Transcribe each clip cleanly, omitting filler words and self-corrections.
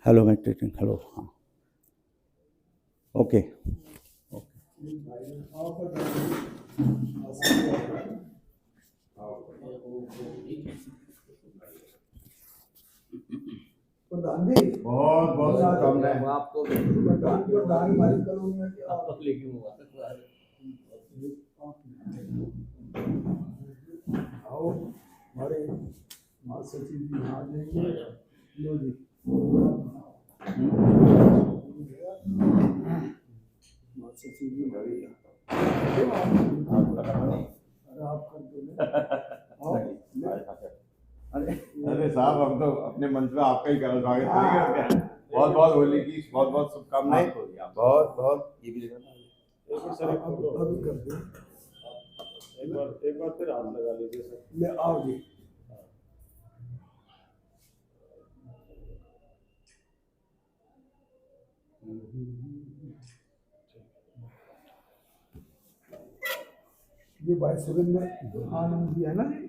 Hello मैं testing hello हाँ okay प्रधान जी बहुत बहुत शुभकामनाएं आपको प्रधान हमारी कॉलोनी की आप लेकिन हुआ आओ हमारे माँ सचिव जी आ जाएंगे लो जी माँ सचिव जी भाई अरे आप कर दो अरे साहब हम तो अपने मंच में आपका ही स्वागत करेंगे। बहुत बहुत होली की बहुत बहुत शुभकामनाएं। बहुत बहुत ये भी अभी कर दो एक बार फिर हाथ लगा लीजिए सर। ले आओ जी ये भाई सुरेंद्र आनंद जी है ना जी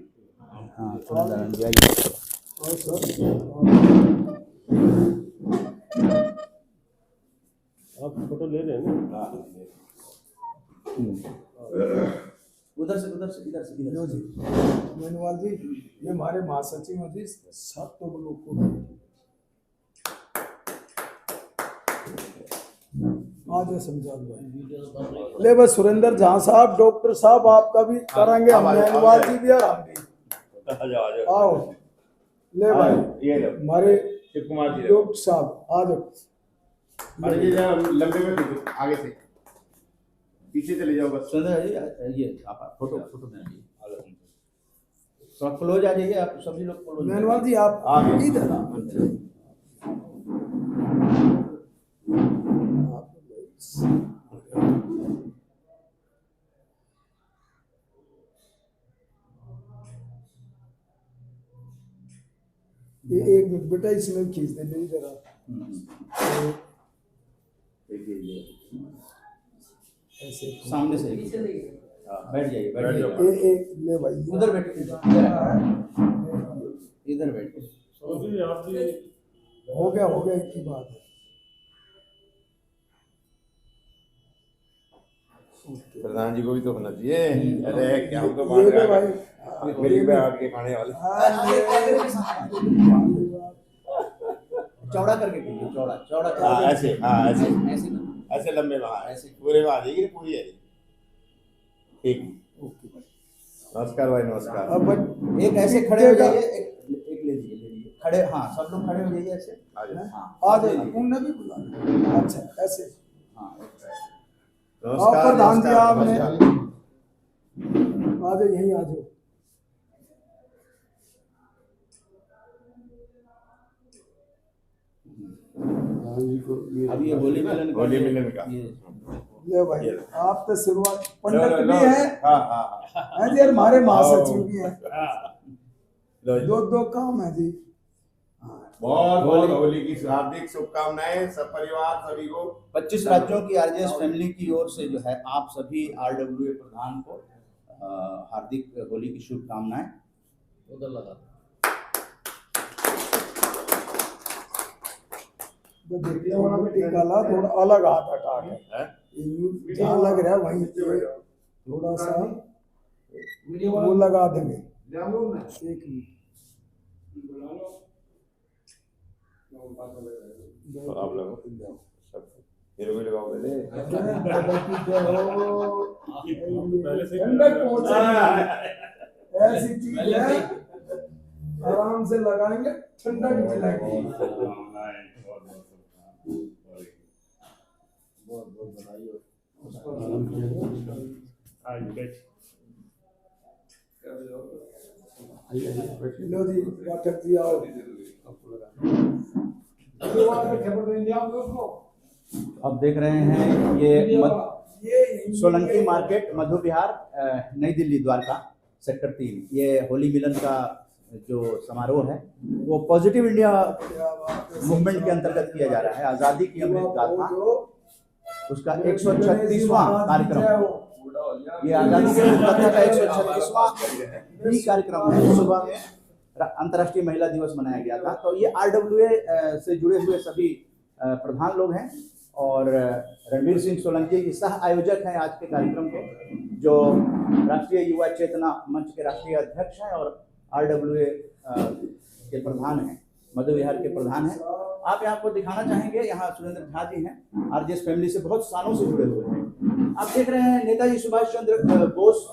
हाँ सुरेंद्र जी आइए और सर आप फोटो ले रहे हैं ना? उधर से इधर से लो जी मेनवाल जी ये हमारे महासचिव हैं जी सब तो लोग को आज समझा दो ले बस सुरेंद्र झा साहब डॉक्टर साहब आपका भी कराएंगे हम मेनवाल जी भी और हम भी आओ ले भाई ये लो हमारे शिव कुमार जी डॉक्टर साहब आ जाओ अरे ये जरा लंबे में खींचो आगे से पीछे चले जाओ बस। सुंदर जी ये आप फोटो में आइए सब क्लोज आ जाइए आप सभी लोग क्लोज मेनवाल जी आप आगे। इधर ये एक मिनट बेटा इसमें खींच दे ले इधर आ ऐसे सामने से बैठ जाइए बैठ बैठ जाइए एक ले भाई उधर बैठिए इधर बैठिए तो भी आप भी हो गया एक ही बात है प्रधान जी को भी तो होना चाहिए। अरे क्या हम तो ये ले भाई गरीब है आट के खाने वाले। चौड़ा करके कीजिए चौड़ा चौड़ा हाँ ऐसे ऐसे ना ऐसे लंबे में ऐसे पूरे में आ जाएगी पूरी है ठीक। नमस्कार भाई नमस्कार। अब बट एक ऐसे खड़े हो जाइए एक ले लीजिए खड़े हाँ सब लोग खड़े हो जाइए ऐसे आ जाओ। हाँ आ जाइए उनने भी बुलाया अच्छा ऐसे हाँ आप प्रधान जी आपने नमस्कार। आ जाओ यहीं आ जाओ अभी ये होली मिलन होली मिलन का ले भाई आप तो शुरुआत पंडित लो, भी है हाँ हाँ हैं जी और हमारे महासचिव भी हैं लो जी। दो काम है जी बहुत बहुत होली की हार्दिक शुभकामनाएं सब परिवार सभी को। 25 राज्यों की आरजेएस फैमिली की ओर से जो है आप सभी आरडब्ल्यूए प्रधान को हार्दिक होली की शुभकामनाएं। उधर लगा तो देखिए वो मिट्टी काला थोड़ा अलग हाथ हटा के ये जहाँ लग रहा है वहीं पे थोड़ा सा वो लगा देंगे एक मिनट आप लोग सब हीरो भी लगाओ पहले। पहले से ठंडक पहुंचाएंगे ऐसी चीज है आराम से लगाएंगे ठंडक मिलेगी बहुत बहुत बधाई हो। आइए बैठ लो जी पाठक जी आओ अब देख रहे हैं ये सोलंकी मार्केट मधु विहार नई दिल्ली द्वारका सेक्टर 3 ये होली मिलन का जो समारोह है वो पॉजिटिव इंडिया मूवमेंट के अंतर्गत किया जा रहा है। आज़ादी की अमृत गाथा उसका 136वां कार्यक्रम ये आज़ादी की अमृत गाथा का 136वां कार्यक्रम है। सुबह में अंतर्राष्ट्रीय महिला दिवस मनाया गया था। तो ये RWA से जुड़े हुए सभी प्रधान लोग हैं और रणवीर सिंह सोलंकी जी सह आयोजक हैं आज के कार्यक्रम के, जो राष्ट्रीय युवा चेतना मंच के राष्ट्रीय अध्यक्ष हैं और RWA के प्रधान हैं, मधु विहार के प्रधान हैं। आप यहाँ को दिखाना चाहेंगे, यहाँ सुरेंद्र झा जी हैं, RJS फैमिली से बहुत सालों से जुड़े हुए हैं। आप देख रहे हैं नेताजी सुभाष चंद्र बोस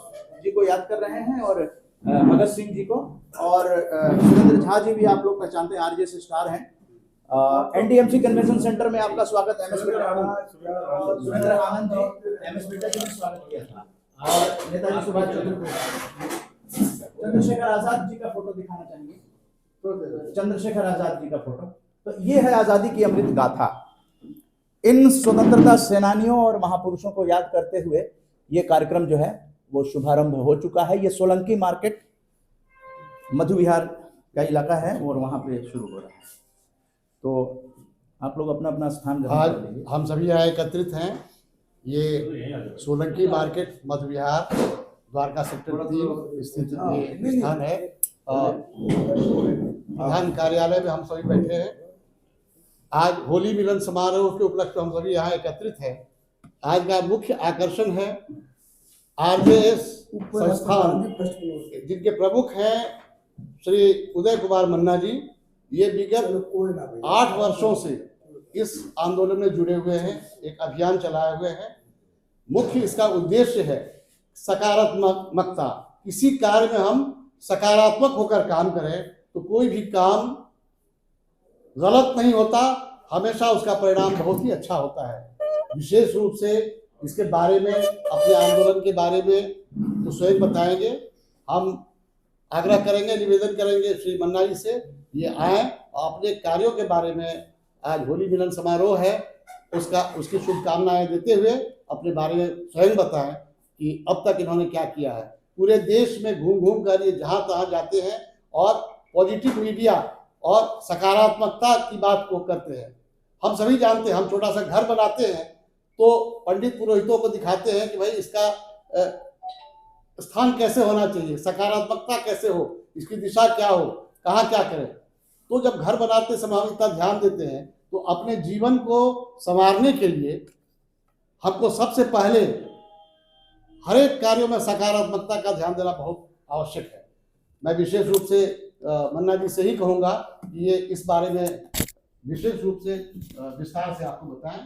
जी को याद कर रहे हैं और भगत सिंह जी को, और सुरेंद्र झा जी भी आप लोग पहचानते हैं, RJS स्टार हैं। NDMC कन्वेंशन सेंटर में आपका स्वागत MS सुरेंद्र आनंद जी, MS बिट्टा जी ने स्वागत किया था। और नेताजी सुभाष चंद्रशेखर आजाद जी का फोटो दिखाना चाहेंगे, चंद्रशेखर आजाद जी का फोटो। तो ये है आजादी की अमृत गाथा। इन स्वतंत्रता सेनानियों और महापुरुषों को याद करते हुए ये कार्यक्रम जो है वो शुभारंभ हो चुका है। ये सोलंकी मार्केट मधु विहार का इलाका है और वहाँ पे शुरू हो रहा है। तो आप लोग अपना अपना स्थान आज हम सभी यहाँ एकत्रित हैं। ये सोलंकी मार्केट मधु विहार द्वारका सेक्टर 3 स्थित ये स्थान है। प्रधान कार्यालय में हम सभी बैठे हैं। आज होली मिलन समारोह के उपलक्ष्य हम सभी यहाँ एकत्रित हैं। आज का मुख्य आकर्षण है RJS संस्थान, जिनके प्रमुख हैं श्री उदय कुमार मन्ना जी। ये विगत 8 वर्षों से इस आंदोलन में जुड़े हुए हैं, एक अभियान चलाए हुए हैं। मुख्य इसका उद्देश्य है सकारात्मकता। किसी कार्य में हम सकारात्मक होकर काम करें तो कोई भी काम गलत नहीं होता, हमेशा उसका परिणाम बहुत ही अच्छा होता है। विशेष रूप से इसके बारे में, अपने आंदोलन के बारे में तो स्वयं बताएंगे। हम आग्रह करेंगे, निवेदन करेंगे श्री मन्ना जी से, ये आए और अपने कार्यों के बारे में, आज होली मिलन समारोह है उसकी शुभकामनाएं देते हुए अपने बारे में स्वयं बताएं कि अब तक इन्होंने क्या किया है। पूरे देश में घूम घूम कर ये जहाँ तहाँ जाते हैं और पॉजिटिव मीडिया और सकारात्मकता की बात को करते हैं। हम सभी जानते हैं, हम छोटा सा घर बनाते हैं तो पंडित पुरोहितों को दिखाते हैं कि भाई इसका स्थान कैसे होना चाहिए, सकारात्मकता कैसे हो, इसकी दिशा क्या हो, कहाँ क्या करें। तो जब घर बनाते समय हम इतना ध्यान देते हैं तो अपने जीवन को संवारने के लिए हमको सबसे पहले हर एक कार्यों में सकारात्मकता का ध्यान देना बहुत आवश्यक है। मैं विशेष रूप से मन्ना जी से ही कहूँगा कि ये इस बारे में विशेष रूप से विस्तार से आपको बताएं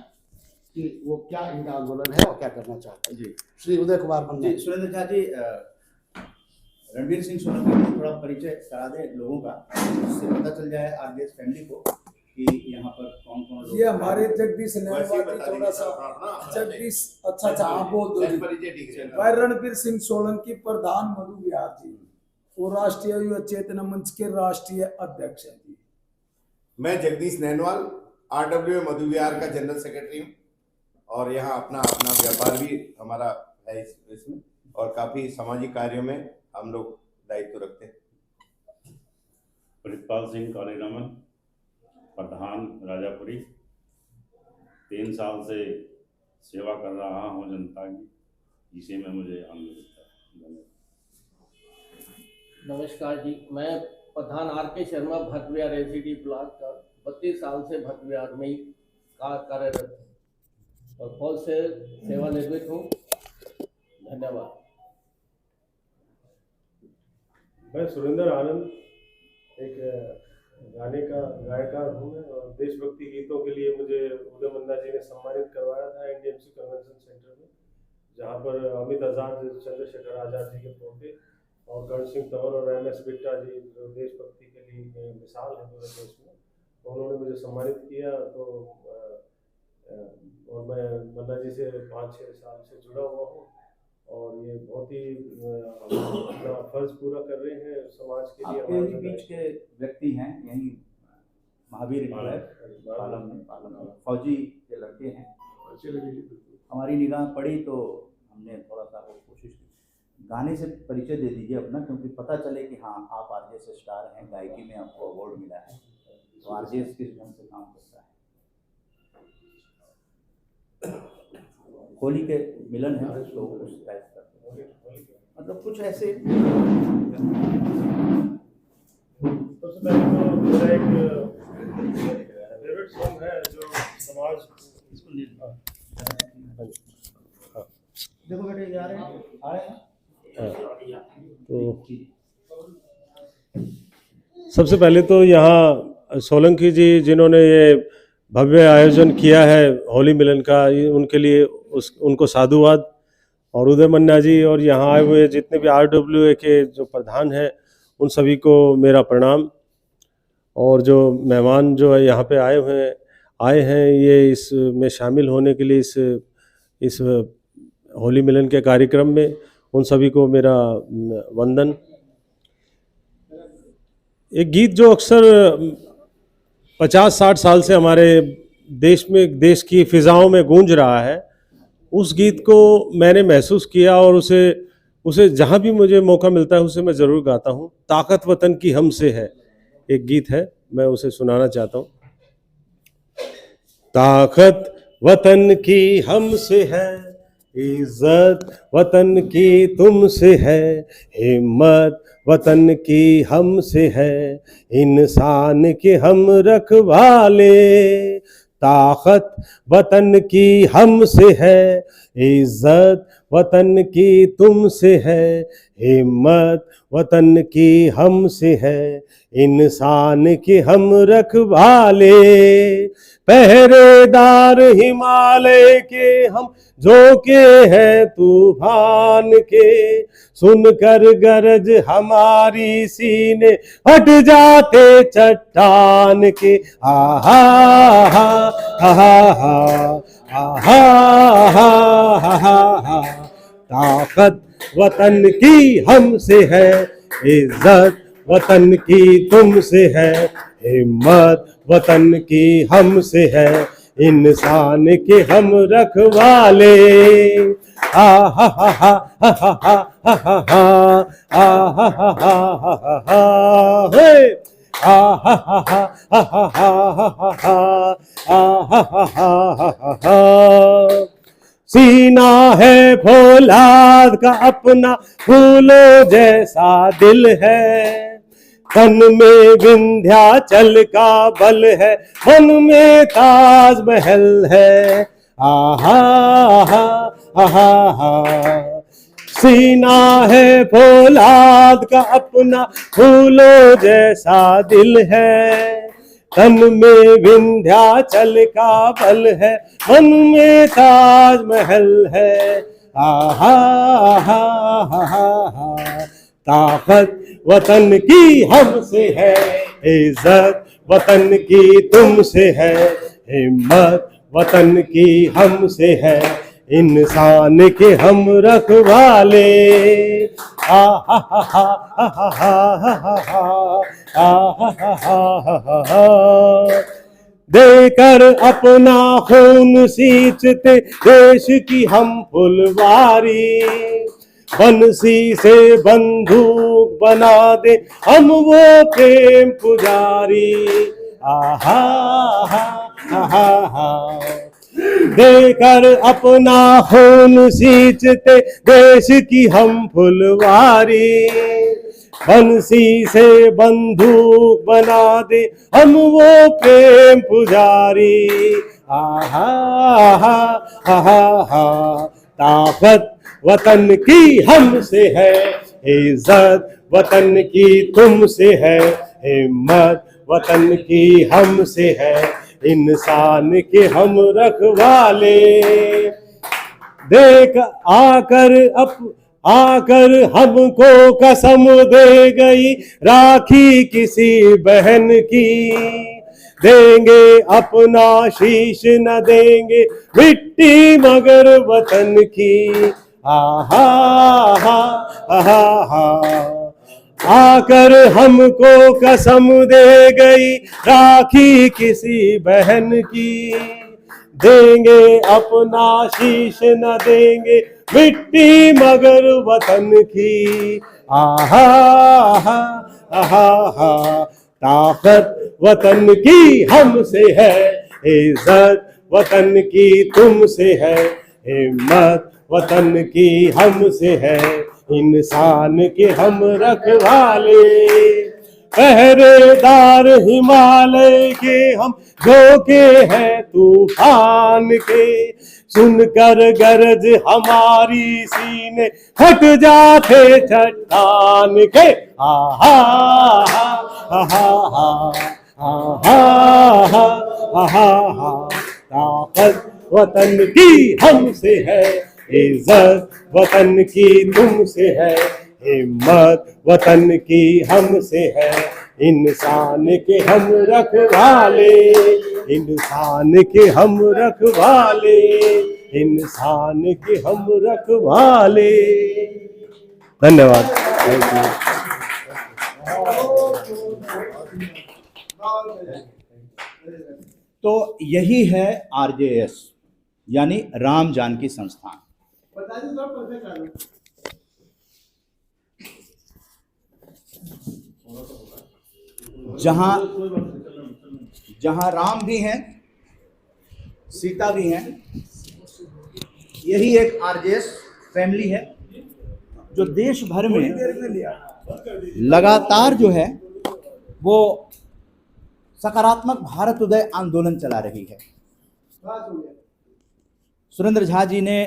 कि वो क्या इनका आंदोलन है और क्या करना चाहते हैं। जी श्री उदय कुमार मन्ना जी। सुरेंद्र झा जी, रणवीर सिंह सोलंकी को थोड़ा परिचय करा दे लोगों का, जिससे पता चल जाए RJS फैमिली को कि यहाँ पर कौन कौन लोग। ये हमारे जगदीश नेहवाती, थोड़ा सा जगदीश, अच्छा आप बोल दो। मैं रणवीर सिंह सोलंकी, प्रधान मधु विहार जी और राष्ट्रीय युवा चेतना मंच के राष्ट्रीय अध्यक्ष हैं जी। मैं जगदीश नैनवाल, RWA मधु विहार का जनरल सेक्रेटरी हूँ और यहाँ अपना व्यापार भी हमारा है इसमें, और काफी सामाजिक कार्यों में हम लोग दायित्व रखते हैं। प्रितपाल सिंह कालीरामन, प्रधान राजापुरी। 3 साल से सेवा कर रहा हूँ जनता की, इसी में मुझे आनंद मिलता है। धन्यवाद। नमस्कार जी, मैं प्रधान RK शर्मा, भट्ट विहार LCD ब्लॉक का 32 साल से भट्ट विहार में ही कार्यरत हूँ और फौज से सेवानिवृत्त हूँ। धन्यवाद। मैं सुरेंद्र आनंद, एक गाने का गायकार हूँ और देशभक्ति गीतों के लिए मुझे उदय मन्ना जी ने सम्मानित करवाया था NDMC कन्वेंशन सेंटर में, जहाँ पर अमित आजाद, चंद्रशेखर आजाद जी के पोते और कर्ण सिंह तंवर और MS बिट्टा जी, जो देशभक्ति के लिए मिसाल है पूरे देश में, उन्होंने मुझे सम्मानित किया। तो और मैं मन्ना जी से 5-6 साल से जुड़ा हुआ हूँ और ये बहुत ही अपना फर्ज पूरा कर रहे हैं समाज के लिए। आपके बीच के व्यक्ति हैं, यही महावीर पालम में फौजी के लड़के हैं। हमारी निगाह पड़ी तो हमने थोड़ा सा कोशिश की। गाने से परिचय दे दीजिए अपना, क्योंकि पता चले कि हाँ आप RJS स्टार हैं, गायकी में आपको अवार्ड मिला है, तो RJS किस ढंग से काम करता है। होली के मिलन है तो उस टाइप का, मतलब कुछ ऐसे सबसे पहले तो मेरा एक फेवरेट सॉन्ग है जो समाज देखो बेटे, ये आ रहे हैं तो सबसे पहले तो यहाँ सोलंकी जी जिन्होंने ये भव्य आयोजन किया है होली मिलन का, उनके लिए उनको साधुवाद। और उदय मन्ना जी और यहाँ आए हुए जितने भी RWA के जो प्रधान हैं उन सभी को मेरा प्रणाम। और जो मेहमान जो है यहाँ पे आए हैं ये इसमें शामिल होने के लिए इस होली मिलन के कार्यक्रम में, उन सभी को मेरा वंदन। एक गीत जो अक्सर 50-60 साल से हमारे देश की फिजाओं में गूंज रहा है, उस गीत को मैंने महसूस किया और उसे जहाँ भी मुझे मौका मिलता है उसे मैं ज़रूर गाता हूँ। ताकत वतन की हमसे है, एक गीत है, मैं उसे सुनाना चाहता हूँ। ताकत वतन की हमसे है, इज्जत वतन की तुमसे है, हिम्मत वतन की हमसे है, इंसान के हम रखवाले। ताकत वतन की हमसे है, इज्जत वतन की तुमसे है, हिम्मत वतन की हमसे है, इंसान के हम रखवाले। पहरेदार हिमालय के हम, झोंके हैं तूफान के, सुनकर गरज हमारी सीने हट जाते चट्टान के। आहा हा हा हा हा। ताकत वतन की हमसे है, इज्जत वतन की तुमसे है, हिम्मत वतन की हमसे है, इंसान के हम रखवाले। आ हा हा हा हा हा हा हा हा आ हा हा हा हा हा हे आ हा हा हा हा हा हा हा आ हा हा हा हा। सीना है फौलाद का अपना, फूलों जैसा दिल है, तन में विंध्याचल का बल है, मन में ताजमहल है। आहा हा आहा हा। सीना है फौलाद का अपना, फूलों जैसा दिल है, तन में विंध्याचल का बल है, मन में ताजमहल है। आहा हा हा। ताकत वतन की हमसे है, इज्जत वतन की तुमसे है, हिम्मत वतन की हमसे है, इंसान के हम रखवाले। आ हा हा हा हा हा हा हा। देकर अपना खून सींचते देश की हम फुलवारी, बंसी से बंदूक बना दे हम वो प्रेम पुजारी। आहा हा हा हा। देकर अपना खून सींचते देश की हम फुलवारी, बंसी से बंदूक बना दे हम वो प्रेम पुजारी। आहा हा हा हा। ताकत वतन की हमसे है, इज्जत वतन की तुमसे है, हिम्मत वतन की हमसे है, इंसान के हम रखवाले। देख आकर हमको कसम दे गई राखी किसी बहन की, देंगे अपना शीश न देंगे मिट्टी मगर वतन की। आहा हा हा हा। आकर हमको कसम दे गई राखी किसी बहन की, देंगे अपना शीश न देंगे मिट्टी मगर वतन की। आहा हा हा हा। ताकत वतन की हमसे है, इज्जत वतन की तुमसे है, हिम्मत वतन की हमसे है, इंसान के हम रखवाले। पहरेदार हिमालय के हम झोंके हैं तूफान के, सुनकर गरज हमारी सीने फट जाते चट्टान के। आहा आहा आहा आहा, ताकत वतन की हमसे है, इज्जत वतन की तुमसे है, हिम्मत वतन की हमसे है, इंसान के हम रखवाले, इंसान के हम रखवाले, इंसान के हम रखवाले। धन्यवाद। तो यही है आरजेएस यानी राम जानकी संस्थान। जहां राम भी हैं, सीता भी हैं। यही एक आरजेएस फैमिली है जो देश भर में लगातार जो है वो सकारात्मक भारत उदय आंदोलन चला रही है। सुरेंद्र झा जी ने,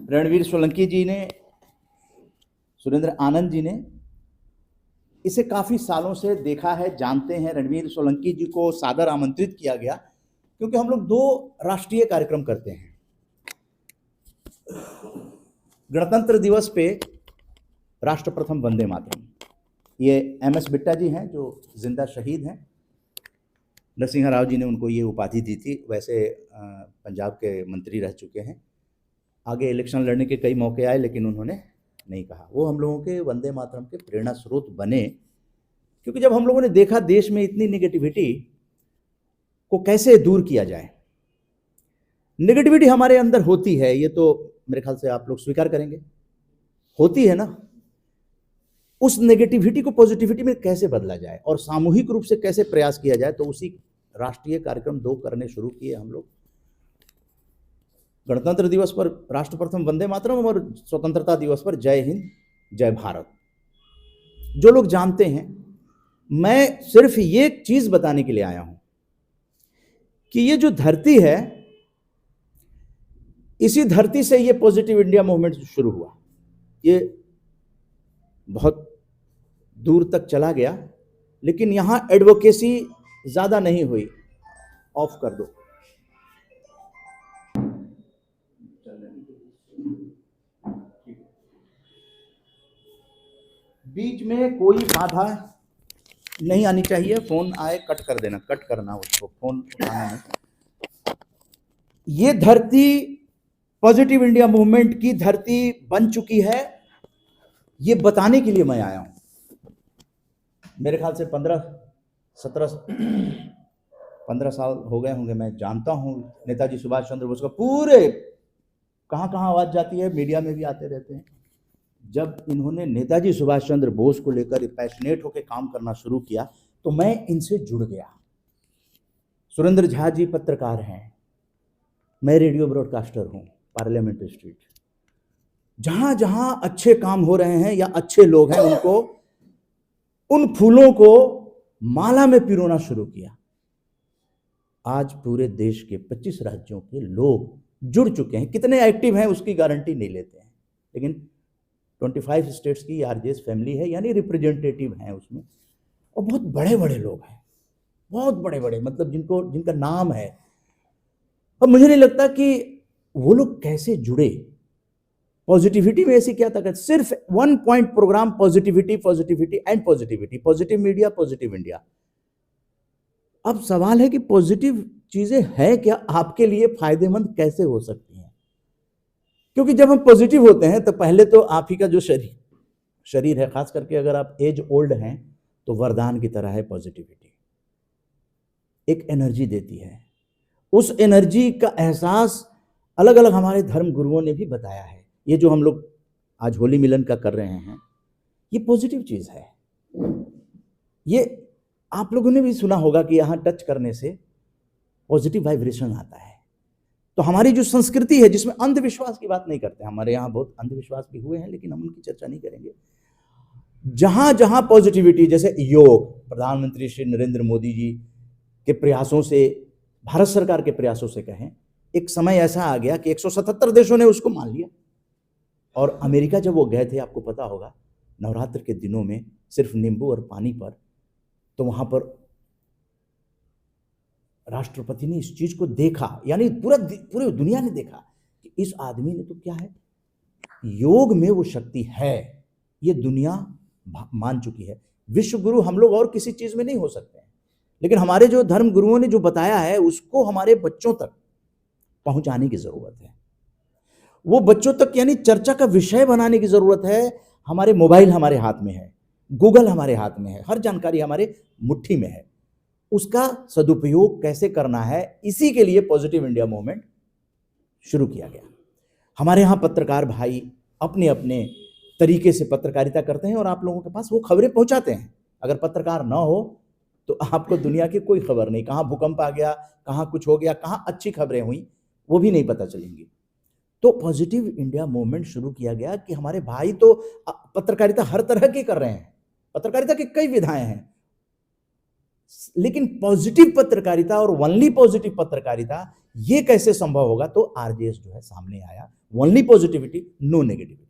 रणवीर सोलंकी जी ने, सुरेंद्र आनंद जी ने इसे काफ़ी सालों से देखा है, जानते हैं। रणवीर सोलंकी जी को सादर आमंत्रित किया गया क्योंकि हम लोग 2 राष्ट्रीय कार्यक्रम करते हैं। गणतंत्र दिवस पे राष्ट्र प्रथम वंदे मातरम, ये MS बिट्टा जी हैं जो जिंदा शहीद हैं। नरसिंह राव जी ने उनको ये उपाधि दी थी। वैसे पंजाब के मंत्री रह चुके हैं, आगे इलेक्शन लड़ने के कई मौके आए लेकिन उन्होंने नहीं कहा। वो हम लोगों के वंदे मातरम के प्रेरणा स्रोत बने क्योंकि जब हम लोगों ने देखा देश में इतनी नेगेटिविटी को कैसे दूर किया जाए। नेगेटिविटी हमारे अंदर होती है, ये तो मेरे ख्याल से आप लोग स्वीकार करेंगे, होती है ना। उस नेगेटिविटी को पॉजिटिविटी में कैसे बदला जाए और सामूहिक रूप से कैसे प्रयास किया जाए, तो उसी राष्ट्रीय कार्यक्रम 2 करने शुरू किए हम लोग। गणतंत्र दिवस पर राष्ट्र प्रथम वंदे मातरम और स्वतंत्रता दिवस पर जय हिंद जय भारत। जो लोग जानते हैं, मैं सिर्फ ये चीज बताने के लिए आया हूं कि ये जो धरती है, इसी धरती से ये पॉजिटिव इंडिया मूवमेंट शुरू हुआ। ये बहुत दूर तक चला गया लेकिन यहां एडवोकेसी ज्यादा नहीं हुई। ऑफ कर दो। बीच में कोई बाधा नहीं आनी चाहिए। फोन आए कट कर देना, कट करना उसको, फोन उठाना नहीं। ये धरती पॉजिटिव इंडिया मूवमेंट की धरती बन चुकी है, ये बताने के लिए मैं आया हूं। मेरे ख्याल से 15 साल हो गए होंगे, मैं जानता हूं नेताजी सुभाष चंद्र बोस का। पूरे कहां आवाज जाती है, मीडिया में भी आते रहते हैं। जब इन्होंने नेताजी सुभाष चंद्र बोस को लेकर पैशनेट होकर काम करना शुरू किया तो मैं इनसे जुड़ गया। सुरेंद्र झा जी पत्रकार हैं, मैं रेडियो ब्रॉडकास्टर हूं, पार्लियामेंट स्ट्रीट। जहां जहां अच्छे काम हो रहे हैं या अच्छे लोग हैं, उनको, उन फूलों को माला में पिरोना शुरू किया। आज पूरे देश के 25 राज्यों के लोग जुड़ चुके हैं। कितने एक्टिव हैं उसकी गारंटी नहीं लेते हैं, लेकिन 25 स्टेट्स की आरजेएस फैमिली है, यानी रिप्रेजेंटेटिव हैं उसमें। और बहुत बड़े बड़े लोग हैं, बहुत बड़े बड़े, मतलब जिनका नाम है। और मुझे नहीं लगता कि वो लोग कैसे जुड़े। पॉजिटिविटी में ऐसी क्या ताकत? सिर्फ 1 point programme, positivity positivity and positivity, positive media, positive India. अब सवाल है कि पॉजिटिव चीजें हैं क्या आपके लिए फायदेमंद कैसे हो सकती हैं? क्योंकि जब हम पॉजिटिव होते हैं तो पहले तो आप ही का जो शरीर है, खास करके अगर आप एज ओल्ड हैं तो वरदान की तरह है पॉजिटिविटी। एक एनर्जी देती है। उस एनर्जी का एहसास अलग अलग हमारे धर्म गुरुओं ने भी बताया है। ये जो हम लोग आज होली मिलन का कर रहे हैं, ये पॉजिटिव चीज है। ये आप लोगों ने भी सुना होगा कि यहाँ टच करने से पॉजिटिव वाइब्रेशन आता है। तो हमारी जो संस्कृति है, जिसमें अंधविश्वास की बात नहीं करते, हमारे यहाँ बहुत अंधविश्वास भी हुए हैं लेकिन हम उनकी चर्चा नहीं करेंगे। जहां जहां पॉजिटिविटी, जैसे योग, प्रधानमंत्री श्री नरेंद्र मोदी जी के प्रयासों से, भारत सरकार के प्रयासों से कहें, एक समय ऐसा आ गया कि 177 देशों ने उसको मान लिया। और अमेरिका जब वो गए थे, आपको पता होगा, नवरात्र के दिनों में सिर्फ नींबू और पानी पर, तो वहां पर राष्ट्रपति ने इस चीज को देखा, यानी पूरी दुनिया ने देखा कि इस आदमी ने तो क्या है, योग में वो शक्ति है, ये दुनिया मान चुकी है। विश्व गुरु हम लोग और किसी चीज में नहीं हो सकते हैं, लेकिन हमारे जो धर्म गुरुओं ने जो बताया है उसको हमारे बच्चों तक पहुंचाने की जरूरत है। वो बच्चों तक यानी चर्चा का विषय बनाने की जरूरत है। हमारे मोबाइल हमारे हाथ में है, गूगल हमारे हाथ में है, हर जानकारी हमारे मुट्ठी में है। उसका सदुपयोग कैसे करना है, इसी के लिए पॉजिटिव इंडिया मूवमेंट शुरू किया गया। हमारे यहाँ पत्रकार भाई अपने अपने तरीके से पत्रकारिता करते हैं और आप लोगों के पास वो खबरें पहुंचाते हैं। अगर पत्रकार ना हो तो आपको दुनिया की कोई खबर नहीं, कहाँ भूकंप आ गया, कहाँ कुछ हो गया, कहाँ अच्छी खबरें हुई, वो भी नहीं पता चलेंगी। तो पॉजिटिव इंडिया मूवमेंट शुरू किया गया कि हमारे भाई तो पत्रकारिता हर तरह की कर रहे हैं, पत्रकारिता की कई विधाएं हैं, लेकिन पॉजिटिव पत्रकारिता और ओनली पॉजिटिव पत्रकारिता ये कैसे संभव होगा, तो आरजेएस जो है सामने आया। Only positivity, no negativity.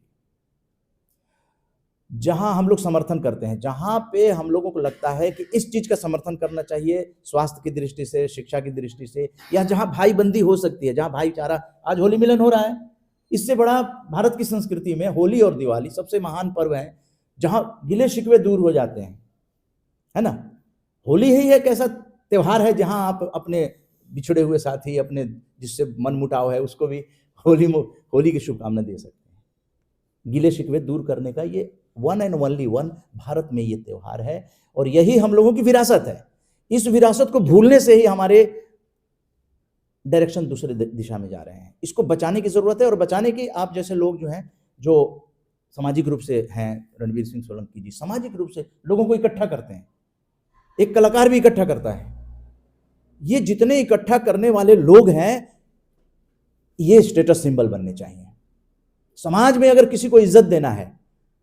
जहां हम लोग समर्थन करते हैं, जहां पे हम लोगों को लगता है कि इस चीज का समर्थन करना चाहिए, स्वास्थ्य की दृष्टि से, शिक्षा की दृष्टि से, या जहां भाई बंदी हो सकती है, जहां भाईचारा, आज होली मिलन हो रहा है, इससे बड़ा भारत की संस्कृति में होली और दिवाली सबसे महान पर्व है, जहां गिले शिकवे दूर हो जाते हैं, है ना। होली ही एक ऐसा त्योहार है जहां आप अपने बिछड़े हुए साथी, अपने जिससे मन मुटाव है, उसको भी होली की शुभकामना दे सकते हैं। गिले शिकवे दूर करने का ये one and only one Bharat में ये त्योहार है, और यही हम लोगों की विरासत है। इस विरासत को भूलने से ही हमारे डायरेक्शन दूसरे दिशा में जा रहे हैं। इसको बचाने की जरूरत है, और बचाने की आप जैसे लोग जो हैं, जो सामाजिक रूप से हैं, रणवीर सिंह सोलंकी जी सामाजिक रूप से लोगों को इकट्ठा करते हैं, एक कलाकार भी इकट्ठा करता है। ये जितने इकट्ठा करने वाले लोग हैं, ये स्टेटस सिंबल बनने चाहिए। समाज में अगर किसी को इज्जत देना है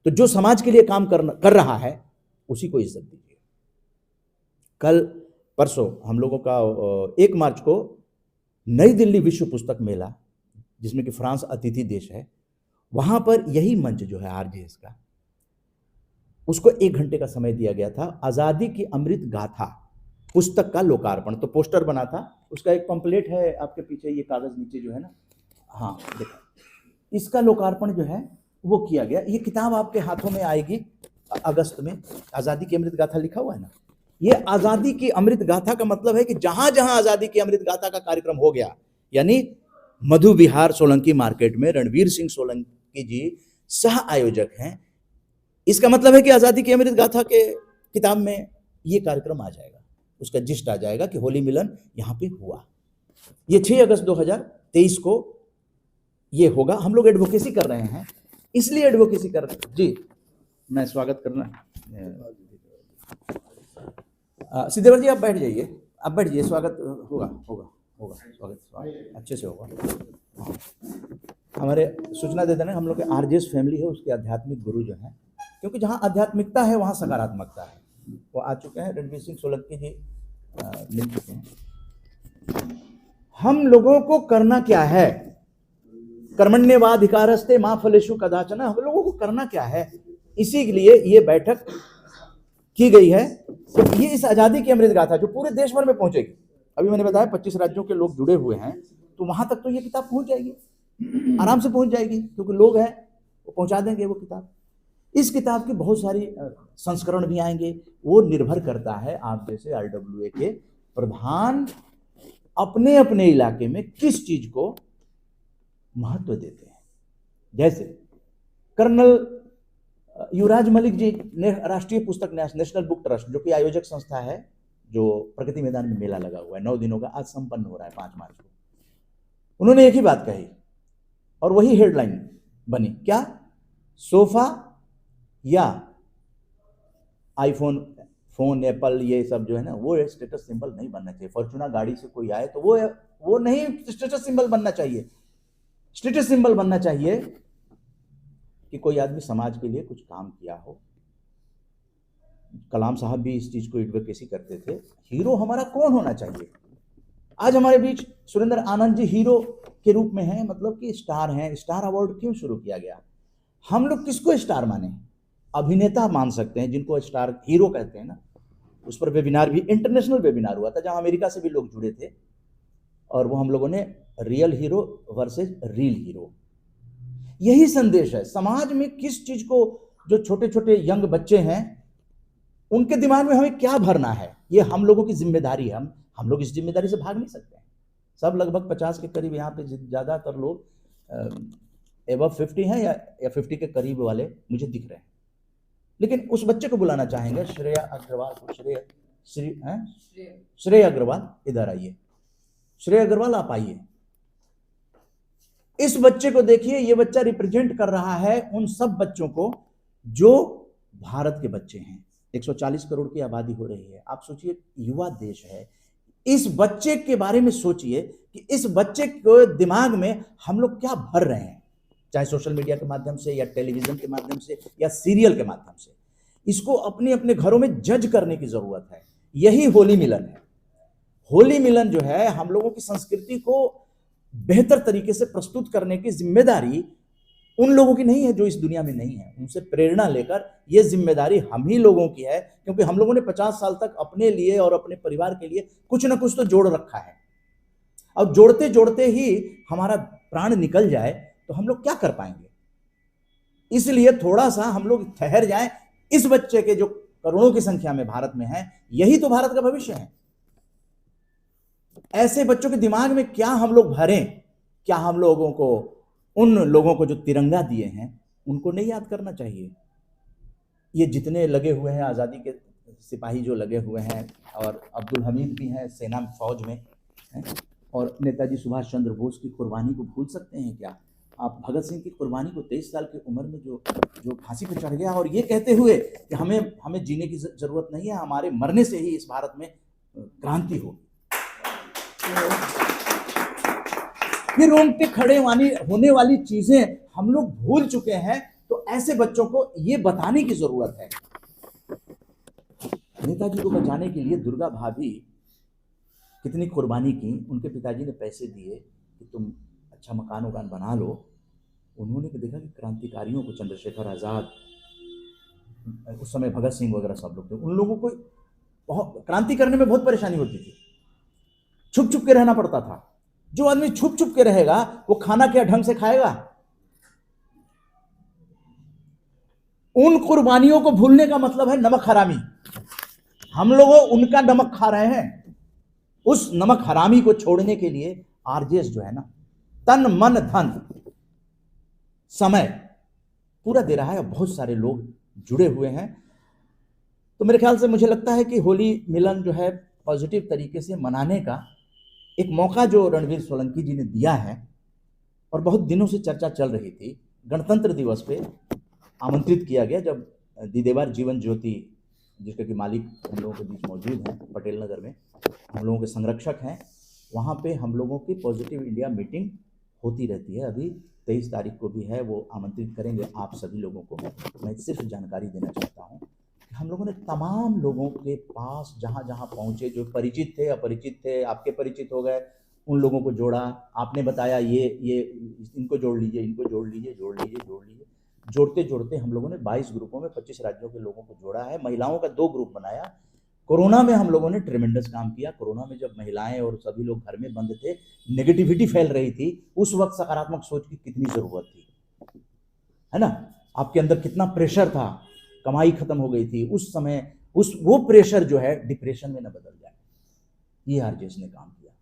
तो जो समाज के लिए काम कर रहा है उसी को इज्जत दीजिए। कल परसों हम लोगों का 1 मार्च को नई दिल्ली विश्व पुस्तक मेला, जिसमें कि फ्रांस अतिथि देश है, वहां पर यही मंच जो है आरजेएस का, उसको 1 घंटे का समय दिया गया था। आजादी की अमृत गाथा पुस्तक का लोकार्पण, तो पोस्टर बना था, उसका एक पंपलेट है आपके पीछे, ये कागज नीचे जो है ना, हाँ देखो, इसका लोकार्पण जो है वो किया गया। ये किताब आपके हाथों में आएगी अगस्त में, आजादी की अमृत गाथा लिखा हुआ है ना। ये आजादी की अमृत गाथा का मतलब है कि जहां जहां आजादी की अमृत गाथा का कार्यक्रम हो गया, यानी मधु विहार सोलंकी मार्केट में रणवीर सिंह सोलंकी जी सह आयोजक हैं, इसका मतलब है कि आजादी की अमृत गाथा के किताब में ये कार्यक्रम आ जाएगा, उसका जिस्ट आ जाएगा कि होली मिलन यहाँ पे हुआ। ये 6 अगस्त 2023 को ये होगा। हम लोग एडवोकेसी कर रहे हैं, इसलिए एडवोकेसी कर रहे हैं जी। मैं स्वागत करना, सिद्धेवर जी आप बैठ जाइए, आप बैठ जाइए, स्वागत होगा होगा होगा स्वागत अच्छे से होगा। हमारे सूचना दे देना, हम लोग के आरजेएस फैमिली है, उसके आध्यात्मिक गुरु जो हैं, क्योंकि जहाँ आध्यात्मिकता है वहाँ सकारात्मकता है। वो आ चुके हैं, रणवीर सिंह सोलंकी जी मिल चुके हैं। हम लोगों को करना क्या है, कर्मण्येवाधिकारस्ते मा फलेषु कदाचन, हम लोगों को करना क्या है, इसी के लिए ये बैठक की गई है। तो ये इस आजादी की अमृत गाथा जो पूरे देश भर में पहुंचेगी, अभी मैंने बताया 25 राज्यों के लोग जुड़े हुए हैं, तो वहां तक तो ये किताब पहुंच जाएगी, आराम से पहुंच जाएगी, क्योंकि लोग हैं वो पहुंचा देंगे वो किताब। इस किताब की बहुत सारी संस्करण भी आएंगे, वो निर्भर करता है आप जैसे आरडब्ल्यूए के प्रधान अपने अपने इलाके में किस चीज को महत्व देते हैं। जैसे कर्नल युवराज मलिक जी ने राष्ट्रीय पुस्तक न्यास, नेशनल बुक ट्रस्ट, जो कि आयोजक संस्था है, जो प्रगति मैदान में मेला लगा हुआ है 9 दिनों का, आज संपन्न हो रहा है 5 मार्च को, उन्होंने एक ही बात कही और वही हेडलाइन बनी, क्या, सोफा या आईफोन, फोन, एप्पल, ये सब जो है ना, वो स्टेटस सिंबल नहीं बनना चाहिए। फॉर्चूना गाड़ी से कोई आए तो वो नहीं स्टेटस सिंबल बनना चाहिए। स्टेटस सिंबल बनना चाहिए कि कोई आदमी समाज के लिए कुछ काम किया हो, कलाम साहब भी इस चीज़ को एडवोकेसी करते थे, हीरो हमारा कौन होना चाहिए। आज हमारे बीच सुरेंद्र आनंद जी हीरो के रूप में हैं, मतलब कि स्टार हैं। स्टार अवार्ड क्यों शुरू किया गया? हम लोग किसको स्टार माने? अभिनेता मान सकते हैं जिनको स्टार हीरो कहते हैं ना। उस पर वेबिनार भी, इंटरनेशनल वेबिनार हुआ था, जहां अमेरिका से भी लोग जुड़े थे, और वो हम लोगों ने real hero versus reel hero, यही संदेश है। समाज में किस चीज को, जो छोटे छोटे यंग बच्चे हैं उनके दिमाग में हमें क्या भरना है, ये हम लोगों की जिम्मेदारी है। हम लोग इस जिम्मेदारी से भाग नहीं सकते हैं। सब लगभग 50 के करीब यहाँ पे ज़्यादातर लोग एबव 50 हैं या 50 के करीब वाले मुझे दिख रहे हैं। लेकिन उस बच्चे को बुलाना चाहेंगे, श्रेया अग्रवाल, श्रेय अग्रवाल, इधर आइए। श्रेय अग्रवाल आप आइए। इस बच्चे को देखिए, ये बच्चा रिप्रेजेंट कर रहा है उन सब बच्चों को जो भारत के बच्चे हैं। 140 करोड़ की आबादी हो रही है। आप सोचिए, युवा देश है। इस बच्चे के बारे में सोचिए कि इस बच्चे के दिमाग में हम लोग क्या भर रहे हैं, चाहे सोशल मीडिया के माध्यम से या टेलीविजन के माध्यम से या सीरियल के माध्यम से। इसको अपने अपने घरों में जज करने की जरूरत है। यही होली मिलन है। होली मिलन जो है, हम लोगों की संस्कृति को बेहतर तरीके से प्रस्तुत करने की जिम्मेदारी उन लोगों की नहीं है जो इस दुनिया में नहीं है। उनसे प्रेरणा लेकर ये जिम्मेदारी हम ही लोगों की है, क्योंकि हम लोगों ने 50 साल तक अपने लिए और अपने परिवार के लिए कुछ ना कुछ तो जोड़ रखा है। अब जोड़ते जोड़ते ही हमारा प्राण निकल जाए तो हम लोग क्या कर पाएंगे। इसलिए थोड़ा सा हम लोग ठहर जाएं। इस बच्चे के जो करोड़ों की संख्या में भारत में है, यही तो भारत का भविष्य है। ऐसे बच्चों के दिमाग में क्या हम लोग भरें? क्या हम लोगों को, उन लोगों को जो तिरंगा दिए हैं, उनको नहीं याद करना चाहिए? ये जितने लगे हुए हैं, आज़ादी के सिपाही जो लगे हुए हैं, और अब्दुल हमीद भी हैं सेना फौज में, और नेताजी सुभाष चंद्र बोस की कुर्बानी को भूल सकते हैं क्या? आप भगत सिंह की कुर्बानी को 23 साल की उम्र में जो फांसी पर चढ़ गया, और ये कहते हुए कि हमें जीने की जरूरत नहीं है, हमारे मरने से ही इस भारत में क्रांति हो। फिर रोंगटे खड़े होने वाली चीजें हम लोग भूल चुके हैं। तो ऐसे बच्चों को ये बताने की जरूरत है। नेताजी को बचाने के लिए दुर्गा भाभी कितनी कुर्बानी की। उनके पिताजी ने पैसे दिए कि तुम अच्छा मकान वकान बना लो। उन्होंने देखा कि क्रांतिकारियों को, चंद्रशेखर आजाद, उस समय भगत सिंह वगैरह सब लोग थे, उन लोगों को बहुत क्रांति करने में बहुत परेशानी होती थी। छुप छुप के रहना पड़ता था। जो आदमी छुप छुप के रहेगा वो खाना क्या ढंग से खाएगा? उन कुर्बानियों को भूलने का मतलब है नमक हरामी। हम लोग उनका नमक खा रहे हैं। उस नमक हरामी को छोड़ने के लिए आरजेएस जो है ना, तन मन धन समय पूरा दे रहा है। बहुत सारे लोग जुड़े हुए हैं। तो मेरे ख्याल से मुझे लगता है कि होली मिलन जो है पॉजिटिव तरीके से मनाने का एक मौका जो रणवीर सोलंकी जी ने दिया है, और बहुत दिनों से चर्चा चल रही थी। गणतंत्र दिवस पे आमंत्रित किया गया, जब दीदेवार जीवन ज्योति, जिसके कि मालिक हम लोगों के बीच मौजूद हैं, पटेल नगर में हम लोगों के संरक्षक हैं, वहाँ पे हम लोगों की पॉजिटिव इंडिया मीटिंग होती रहती है। अभी 23 तारीख को भी है, वो आमंत्रित करेंगे आप सभी लोगों को। मैं सिर्फ जानकारी देना चाहता हूँ कि हम लोगों ने तमाम लोगों के पास जहाँ जहाँ पहुँचे, जो परिचित थे अपरिचित थे, आपके परिचित हो गए, उन लोगों को जोड़ा। आपने बताया ये इनको जोड़ लीजिए, इनको जोड़ लीजिए, जोड़ते जोड़ते हम लोगों ने 22 ग्रुपों में 25 राज्यों के लोगों को जोड़ा है। महिलाओं का 2 ग्रुप बनाया। कोरोना में हम लोगों ने ट्रेमेंडस काम किया। कोरोना में जब महिलाएं और सभी लोग घर में बंद थे, नेगेटिविटी फैल रही थी, उस वक्त सकारात्मक सोच की कितनी जरूरत थी, है ना? आपके अंदर कितना प्रेशर था, कमाई खत्म हो गई थी उस समय। वो प्रेशर जो है डिप्रेशन में न बदल जाए, ये आरजेएस ने काम किया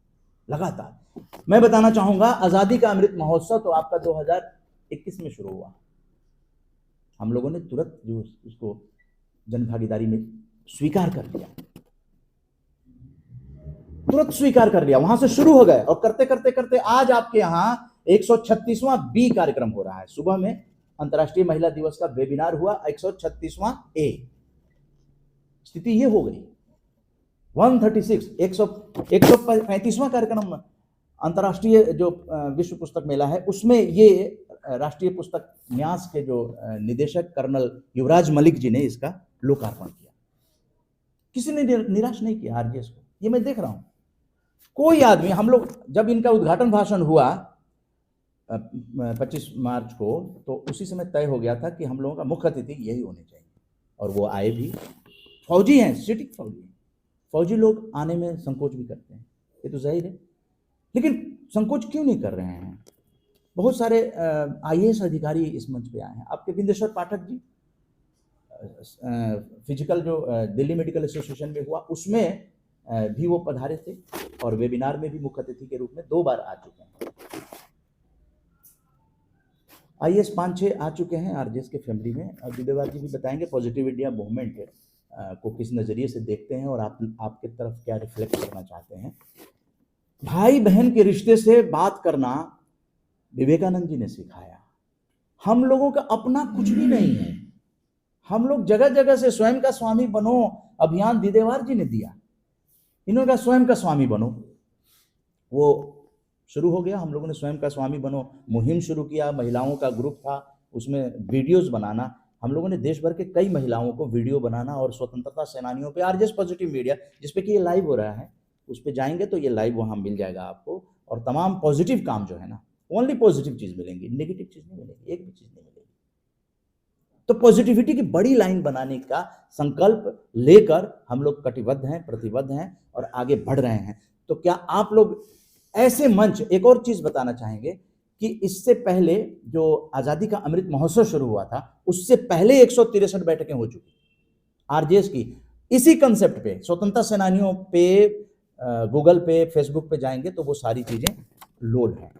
लगातार। मैं बताना चाहूंगा, आजादी का अमृत महोत्सव तो आपका 2021 में शुरू हुआ। हम लोगों ने तुरंत जो उसको जन भागीदारी में स्वीकार कर लिया, तुरंत स्वीकार कर लिया, वहां से शुरू हो गए, और करते करते करते आज आपके यहाँ 136वां बी कार्यक्रम हो रहा है। सुबह में अंतर्राष्ट्रीय महिला दिवस का वेबिनार हुआ, 136वां ए। स्थिति ये हो गई 135वां कार्यक्रम अंतर्राष्ट्रीय जो विश्व पुस्तक मेला है, उसमें ये राष्ट्रीय पुस्तक न्यास के जो निदेशक कर्नल युवराज मलिक जी ने इसका लोकार्पण किया। किसी ने निराश नहीं किया आरजेएस को, ये मैं देख रहा हूं। कोई आदमी, हम लोग जब इनका उद्घाटन भाषण हुआ 25 मार्च को, तो उसी समय तय हो गया था कि हम लोगों का मुख्य अतिथि यही होने चाहिए, और वो आए भी। फौजी हैं, सिटिंग फौजी, फौजी लोग आने में संकोच भी करते हैं, ये तो जाहिर है, लेकिन संकोच क्यों नहीं कर रहे हैं? बहुत सारे आईएएस अधिकारी इस मंच पे आए हैं। आपके बिंदेश्वर पाठक जी, फिजिकल जो दिल्ली मेडिकल एसोसिएशन में हुआ उसमें भी वो पधारे थे, और वेबिनार में भी मुख्य अतिथि के रूप में 2 बार आ चुके हैं। आईएएस 5-6 आ चुके हैं आरजेएस के फैमिली में। अब विदेवार जी भी बताएंगे पॉजिटिव इंडिया मूवमेंट को किस नज़रिए से देखते हैं और आपके तरफ क्या रिफ्लेक्ट करना चाहते हैं। भाई बहन के रिश्ते से बात करना विवेकानंद जी ने सिखाया। हम लोगों का अपना कुछ भी नहीं है, हम लोग जगह जगह से स्वयं का स्वामी बनो अभियान विदेवार जी ने दिया, इन्होंने कहा स्वयं का स्वामी बनो, वो शुरू हो गया। हम लोगों ने स्वयं का स्वामी बनो मुहिम शुरू किया, महिलाओं का ग्रुप था, उसमें वीडियोस बनाना। हम लोगों ने देश भर के कई महिलाओं को वीडियो बनाना, और स्वतंत्रता सेनानियों पे आरजेएस पॉजिटिव मीडिया, जिसपे कि ये लाइव हो रहा है, उस पर जाएंगे तो ये लाइव वहाँ मिल जाएगा आपको। और तमाम पॉजिटिव काम जो है ना, ओनली पॉजिटिव चीज़ मिलेंगी, नेगेटिव चीज़ नहीं मिलेगी, एक भी चीज़ नहीं मिलेगी। तो पॉजिटिविटी की बड़ी लाइन बनाने का संकल्प लेकर हम लोग कटिबद्ध हैं, प्रतिबद्ध हैं और आगे बढ़ रहे हैं। तो क्या आप लोग ऐसे मंच, एक और चीज बताना चाहेंगे कि इससे पहले जो आजादी का अमृत महोत्सव शुरू हुआ था, उससे पहले 163 बैठकें हो चुकी आरजेएस की, इसी कंसेप्ट पे, स्वतंत्रता सेनानियों पे, गूगल पे, फेसबुक पे जाएंगे तो वो सारी चीजें लोड हैं।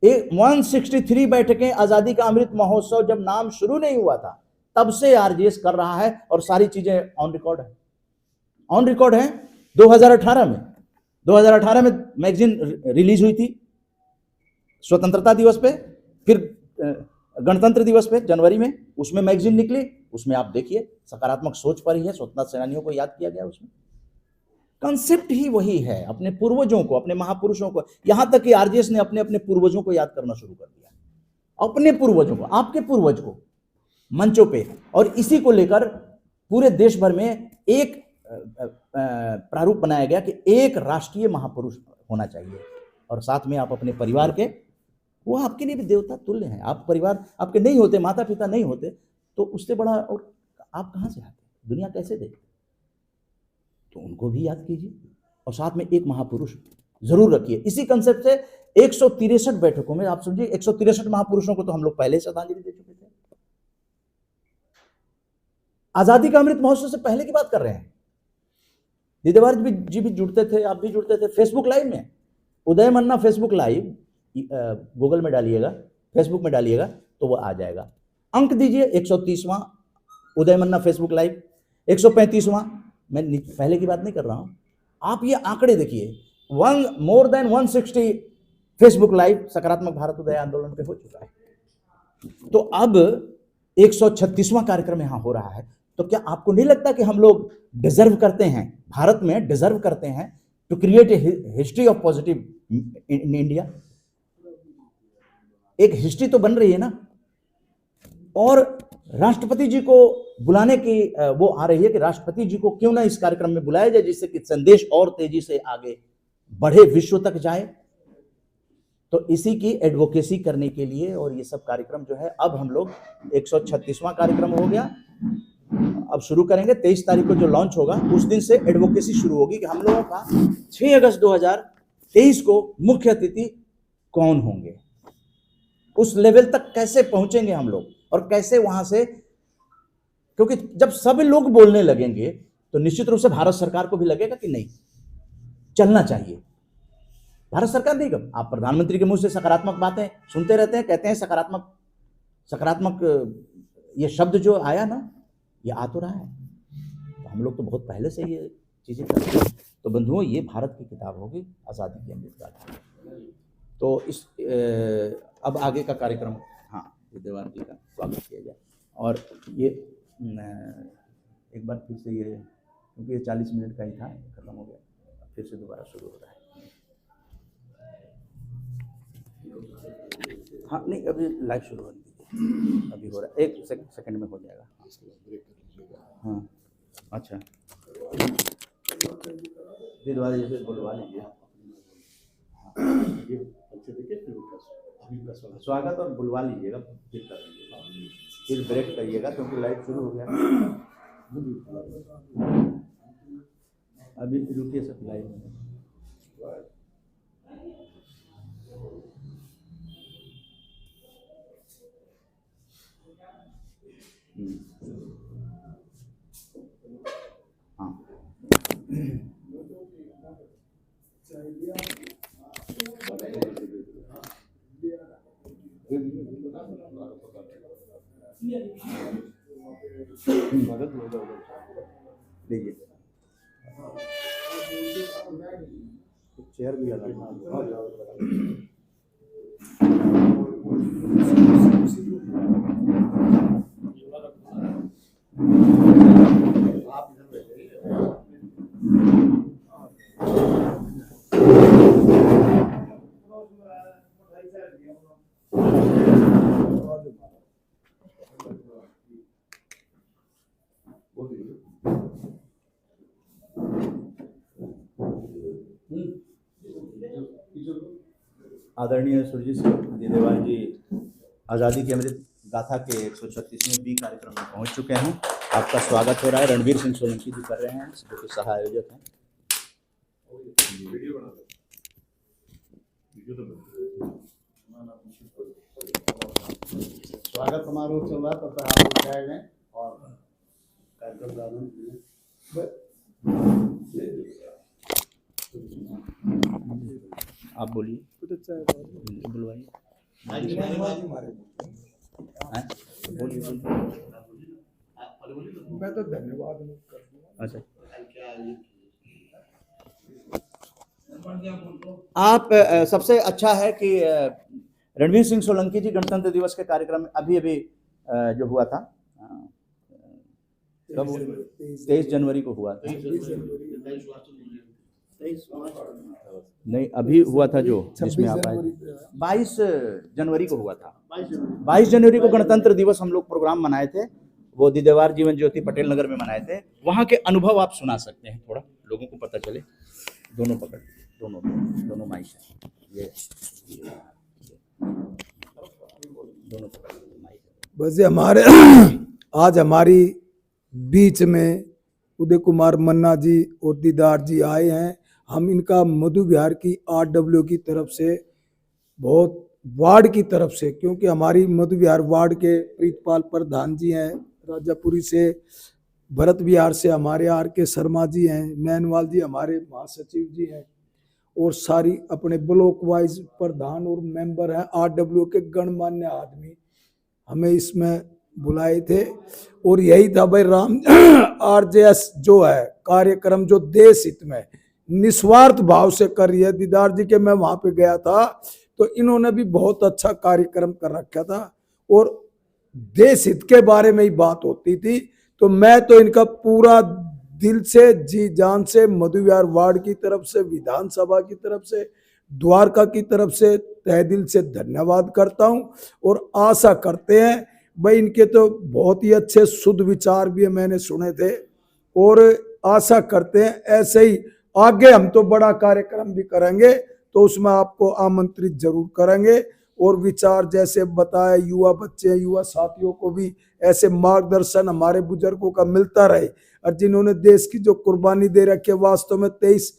163 बैठकें आजादी का अमृत महोत्सव जब नाम शुरू नहीं हुआ था तब से आरजेएस कर रहा है, और सारी चीजें ऑन रिकॉर्ड है, ऑन रिकॉर्ड है। 2018 में मैगजीन रिलीज हुई थी स्वतंत्रता दिवस पे, फिर गणतंत्र दिवस पे जनवरी में, उसमें मैगजीन निकली, उसमें आप देखिए सकारात्मक सोच पर ही है, स्वतंत्रता सेनानियों को याद किया गया उसमें। कंसेप्ट ही वही है, अपने पूर्वजों को, अपने महापुरुषों को, यहां तक कि आरजेएस ने अपने अपने पूर्वजों को याद करना शुरू कर दिया, अपने पूर्वजों को, आपके पूर्वज को मंचों पे, और इसी को लेकर पूरे देश भर में एक प्रारूप बनाया गया कि एक राष्ट्रीय महापुरुष होना चाहिए, और साथ में आप अपने परिवार के, वो आपके लिए भी देवता तुल्य हैं। आप परिवार आपके नहीं होते, माता पिता नहीं होते, तो उससे बड़ा और आप कहाँ से आते, दुनिया कैसे देखते? तो उनको भी याद कीजिए, और साथ में एक महापुरुष जरूर रखिए। इसी कंसेप्ट से 163 बैठकों में, आप समझिए 163 महापुरुषों को तो हम लोग पहले श्रद्धांजलि दे चुके थे। आजादी का अमृत महोत्सव से पहले की बात कर रहे हैं। विदेवार जी भी जुड़ते थे, आप भी जुड़ते थे फेसबुक लाइव में। उदय मन्ना फेसबुक लाइव, गूगल में डालिएगा, फेसबुक में डालिएगा तो वो आ जाएगा। अंक दीजिए 130वां उदय मन्ना फेसबुक लाइव, 135वां, मैं पहले की बात नहीं कर रहा हूं, आप ये आंकड़े देखिए, मोर देन 160 फेसबुक लाइव सकारात्मक भारत उदय आंदोलन पे हो चुका है। तो अब 136वां कार्यक्रम यहां हो रहा है। तो क्या आपको नहीं लगता कि हम लोग डिजर्व करते हैं, भारत में डिजर्व करते हैं to create a history of positive in India? एक हिस्ट्री तो बन रही है ना, और राष्ट्रपति जी को बुलाने की वो आ रही है कि राष्ट्रपति जी को क्यों ना इस कार्यक्रम में बुलाया जाए, जिससे कि संदेश और तेजी से आगे बढ़े, विश्व तक जाए। तो इसी की एडवोकेसी करने के लिए, और ये सब कार्यक्रम जो है, अब हम लोग 136वां कार्यक्रम हो गया, अब शुरू करेंगे 23 तारीख को जो लॉन्च होगा, उस दिन से एडवोकेसी शुरू होगी कि हम लोगों का 6 अगस्त 2023 को मुख्य अतिथि कौन होंगे, उस लेवल तक कैसे पहुंचेंगे हम लोग, और कैसे वहां से, क्योंकि जब सब लोग बोलने लगेंगे तो निश्चित रूप से भारत सरकार को भी लगेगा कि नहीं, चलना चाहिए। भारत सरकार नहीं, कब आप प्रधानमंत्री के मुंह से सकारात्मक बातें सुनते रहते हैं, कहते हैं सकारात्मक ये शब्द जो आया ना, ये आ तो रहा है, तो हम लोग तो बहुत पहले से ये चीजें कर रहे हैं। तो बंधुओं, ये भारत की किताब होगी, आजादी की अमृत गाथा। तो इस अब आगे का कार्यक्रम, हाँ, विद्यावान जी का स्वागत किया जाए। और ये एक बार फिर से ये, क्योंकि ये 40 मिनट का ही था, खत्म हो गया, फिर से दोबारा शुरू हो रहा है। हाँ, नहीं, अभी लाइव शुरू होने दीजिए, अभी हो रहा है, 1 सेकंड में हो जाएगा। हाँ, अच्छा, दिलवाले जी से बुलवा लीजिए। स्वागत और बुलवा लीजिएगा, फिर कर लीजिएगा, फिर ब्रेक करिएगा क्योंकि लाइट शुरू हो गया। अभी रुकिए सब लाइव में। हाँ, लीजिए चेयर भी अलग आदरणीय सुरजीत सिंह दिदेवाल जी आज़ादी की अमृत गाथा के 136वें बी कार्यक्रम में पहुंच चुके हैं। आपका स्वागत हो रहा है। रणवीर सिंह सोलंकी जी कर रहे हैं, जो कि सह आयोजक हैं। स्वागत समारोह चल रहा है, तब तक आप लोग जाए गए और कार्यक्रम का आनंद लें। आप बोलिए, बुलवाइए, बोलिए। मैं तो धन्यवाद कर दूंगा। अच्छा, आप सबसे अच्छा है कि रणवीर सिंह सोलंकी जी गणतंत्र दिवस के कार्यक्रम में अभी जो हुआ था, कब 23 जनवरी को हुआ था, नहीं अभी हुआ था जो जिसमें आप आए, 22 जनवरी को हुआ था। 22 जनवरी को गणतंत्र दिवस हम लोग प्रोग्राम मनाए थे, वो दिदेवार जीवन ज्योति पटेल नगर में मनाए थे। वहाँ के अनुभव आप सुना सकते हैं, थोड़ा लोगों को पता चले। दोनों पकड़, दोनों माइक है, ये दोनों पकड़ माइक। बस हमारे आज हमारी बीच में उदय कुमार मन्ना जी और दीदार जी आए हैं। हम इनका मधु विहार की RW की तरफ से, बहुत वार्ड की तरफ से, क्योंकि हमारी मधु विहार वार्ड के प्रीतपाल प्रधान जी हैं, राजापुरी से, भरत विहार से हमारे RK शर्मा जी हैं, नैनवाल जी हमारे महासचिव जी हैं, और सारी अपने ब्लॉक वाइज प्रधान और मेंबर हैं RW के गणमान्य आदमी हमें इसमें बुलाए थे। और यही था भाई राम RJS जो है कार्यक्रम, जो देश हित में निस्वार्थ भाव से कर रही है। दीदार जी के मैं वहां पे गया था तो इन्होंने भी बहुत अच्छा कार्यक्रम कर रखा था और देश हित के बारे में ही बात होती थी। तो मैं तो इनका पूरा दिल से, जी जान से, मधु विहार वार्ड की तरफ से, विधानसभा की तरफ से, द्वारका की तरफ से तहे दिल से धन्यवाद करता हूं। और आशा करते हैं भाई, इनके तो बहुत ही अच्छे शुद्ध विचार भी मैंने सुने थे, और आशा करते हैं ऐसे ही आगे हम तो बड़ा कार्यक्रम भी करेंगे, तो उसमें आपको आमंत्रित जरूर करेंगे। और विचार जैसे बताए, युवा बच्चे, युवा साथियों को भी ऐसे मार्गदर्शन हमारे बुजुर्गों का मिलता रहे, और जिन्होंने देश की जो कुर्बानी दे रखी है, वास्तव में 23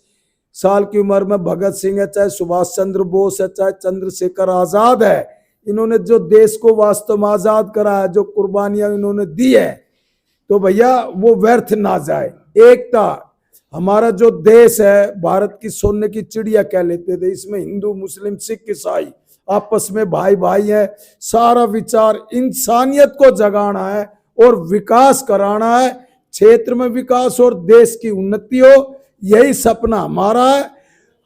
साल की उम्र में भगत सिंह है, चाहे सुभाष चंद्र बोस है, चाहे चंद्रशेखर आजाद है, इन्होंने जो देश को वास्तव में आजाद करा है, जो कुर्बानियां इन्होंने दी है, तो भैया वो व्यर्थ ना जाए। एकता, हमारा जो देश है भारत की सोने की चिड़िया कह लेते थे, इसमें हिंदू, मुस्लिम, सिख, ईसाई आपस में भाई भाई है। सारा विचार इंसानियत को जगाना है और विकास कराना है, क्षेत्र में विकास और देश की उन्नति हो, यही सपना हमारा है।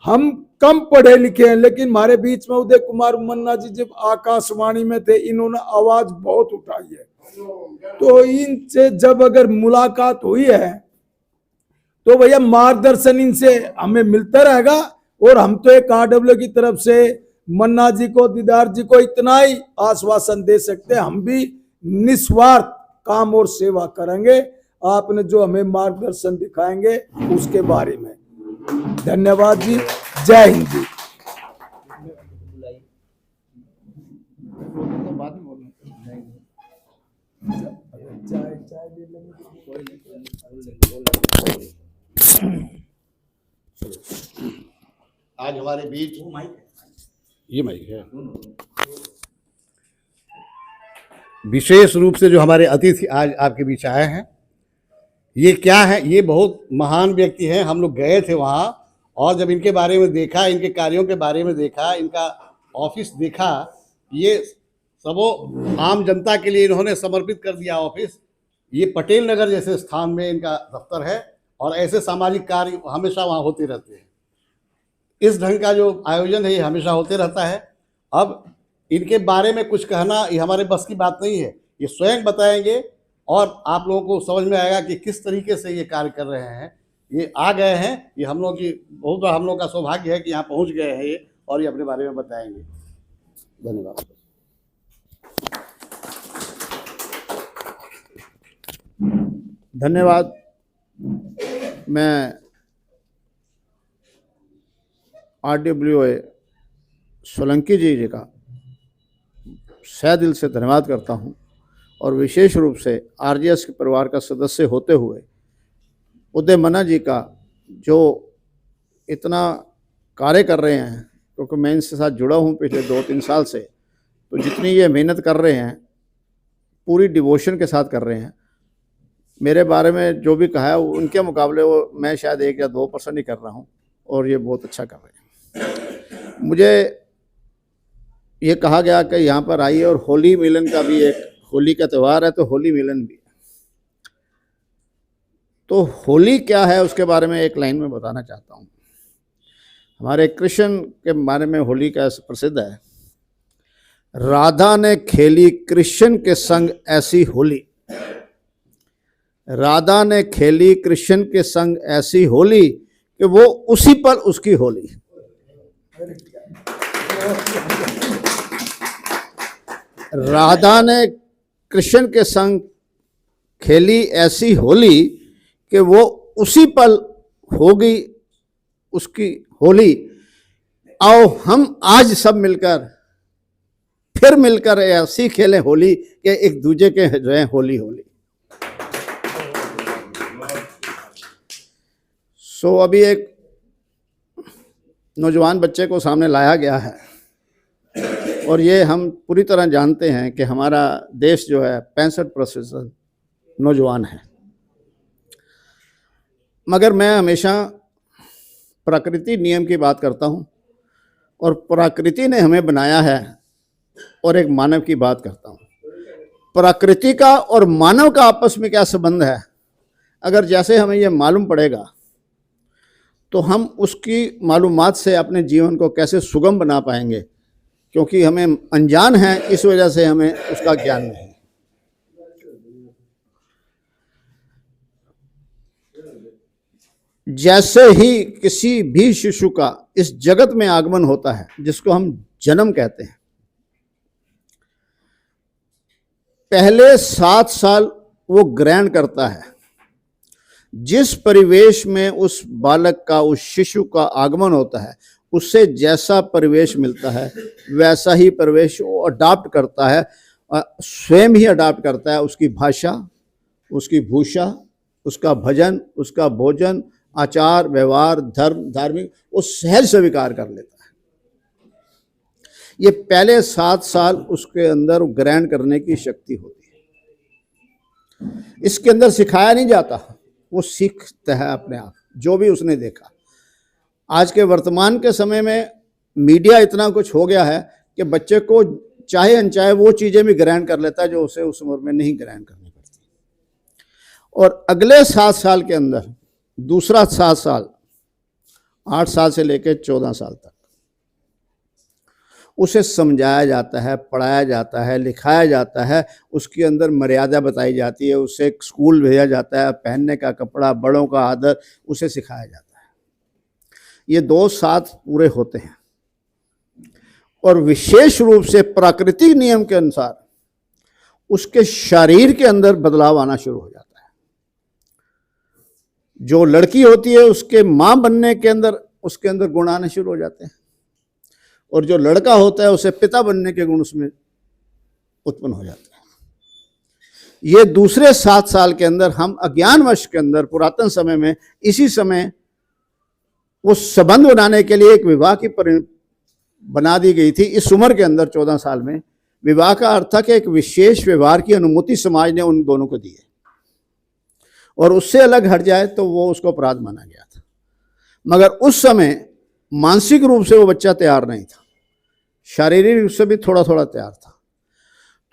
हम कम पढ़े लिखे हैं, लेकिन हमारे बीच में उदय कुमार मन्ना जी जब आकाशवाणी में थे, इन्होंने आवाज बहुत उठाई है। तो इनसे जब अगर मुलाकात हुई है तो भैया मार्गदर्शन इनसे हमें मिलता रहेगा। और हम तो एक RW की तरफ से मन्ना जी को, दीदार जी को इतना ही आश्वासन दे सकते हैं, हम भी निस्वार्थ काम और सेवा करेंगे। आपने जो हमें मार्गदर्शन दिखाएंगे उसके बारे में। धन्यवाद जी, जय हिंद जी। आज हमारे बीच ये माइक है, विशेष रूप से जो हमारे अतिथि आज आपके बीच आए हैं, ये क्या है, ये बहुत महान व्यक्ति हैं। हम लोग गए थे वहाँ और जब इनके बारे में देखा, इनके कार्यों के बारे में देखा, इनका ऑफिस देखा, ये सबो आम जनता के लिए इन्होंने समर्पित कर दिया ऑफिस। ये पटेल नगर जैसे स्थान में इनका दफ्तर है और ऐसे सामाजिक कार्य हमेशा वहाँ होते रहते हैं। इस ढंग का जो आयोजन है ये हमेशा होते रहता है। अब इनके बारे में कुछ कहना ये हमारे बस की बात नहीं है, ये स्वयं बताएंगे और आप लोगों को समझ में आएगा कि किस तरीके से ये कार्य कर रहे हैं। ये आ गए हैं, ये हम लोग की बहुत बड़ा हम लोग का सौभाग्य है कि यहाँ पहुँच गए हैं ये, और ये अपने बारे में बताएंगे। धन्यवाद। धन्यवाद। मैं RWA सोलंकी जी का सह दिल से धन्यवाद करता हूं और विशेष रूप से RGS के परिवार का सदस्य होते हुए उदय मन्ना जी का जो इतना कार्य कर रहे हैं, क्योंकि मैं इनके साथ जुड़ा हूं पिछले 2-3 साल से, तो जितनी ये मेहनत कर रहे हैं पूरी डिवोशन के साथ कर रहे हैं। मेरे बारे में जो भी कहा है उनके मुकाबले वो मैं शायद 1 या 2% ही कर रहा हूँ और ये बहुत अच्छा कर रहे हैं। मुझे ये कहा गया कि यहाँ पर आइए और होली मिलन का भी एक, होली का त्यौहार है तो होली मिलन भी है। तो होली क्या है उसके बारे में एक लाइन में बताना चाहता हूँ। हमारे कृष्ण के बारे में होली का प्रसिद्ध है, राधा ने खेली कृष्ण के संग ऐसी होली, राधा ने खेली कृष्ण के संग ऐसी होली कि वो उसी पल उसकी होली। राधा ने कृष्ण के संग खेली ऐसी होली कि वो उसी पल होगी उसकी होली। आओ हम आज सब मिलकर फिर मिलकर ऐसी खेलें होली कि एक दूजे के जो है होली होली। सो अभी एक नौजवान बच्चे को सामने लाया गया है और ये हम पूरी तरह जानते हैं कि हमारा देश जो है 65% नौजवान है, मगर मैं हमेशा प्रकृति नियम की बात करता हूँ और प्रकृति ने हमें बनाया है और एक मानव की बात करता हूँ। प्रकृति का और मानव का आपस में क्या संबंध है, अगर जैसे हमें ये मालूम पड़ेगा तो हम उसकी मालूमात से अपने जीवन को कैसे सुगम बना पाएंगे, क्योंकि हमें अनजान है, इस वजह से हमें उसका ज्ञान नहीं। जैसे ही किसी भी शिशु का इस जगत में आगमन होता है, जिसको हम जन्म कहते हैं, पहले 7 साल वो ग्रहण करता है। जिस परिवेश में उस बालक का, उस शिशु का आगमन होता है, उससे जैसा परिवेश मिलता है वैसा ही परिवेश वो अडॉप्ट करता है, स्वयं ही अडॉप्ट करता है। उसकी भाषा, उसकी भूषा, उसका भजन, उसका भोजन, आचार व्यवहार, धर्म, धार्मिक, वो सहज स्वीकार कर लेता है। ये पहले 7 साल उसके अंदर ग्रहण करने की शक्ति होती है। इसके अंदर सिखाया नहीं जाता, वो सीखता है अपने आप, जो भी उसने देखा। आज के वर्तमान के समय में मीडिया इतना कुछ हो गया है कि बच्चे को चाहे अनचाहे वो चीज़ें भी ग्रहण कर लेता है जो उसे उस उम्र में नहीं ग्रहण करनी पड़ती। और अगले 7 साल के अंदर दूसरा 7 साल, 8 साल से लेकर 14 साल तक उसे समझाया जाता है, पढ़ाया जाता है, लिखाया जाता है, उसके अंदर मर्यादा बताई जाती है, उसे स्कूल भेजा जाता है, पहनने का कपड़ा, बड़ों का आदर उसे सिखाया जाता है। ये 2 साल पूरे होते हैं और विशेष रूप से प्राकृतिक नियम के अनुसार उसके शरीर के अंदर बदलाव आना शुरू हो जाता है। जो लड़की होती है उसके माँ बनने के अंदर उसके अंदर गुण आने शुरू हो जाते हैं, और जो लड़का होता है उसे पिता बनने के गुण उसमें उत्पन्न हो जाते हैं। ये दूसरे 7 साल के अंदर हम अज्ञानवश के अंदर पुरातन समय में इसी समय वो संबंध बनाने के लिए एक विवाह की बना दी गई थी। इस उम्र के अंदर 14 साल में विवाह का अर्थ था कि एक विशेष व्यवहार की अनुमति समाज ने उन दोनों को दी है, और उससे अलग हट जाए तो वो उसको अपराध माना गया था। मगर उस समय मानसिक रूप से वो बच्चा तैयार नहीं था, शारीरिक रूप से भी थोड़ा थोड़ा तैयार था।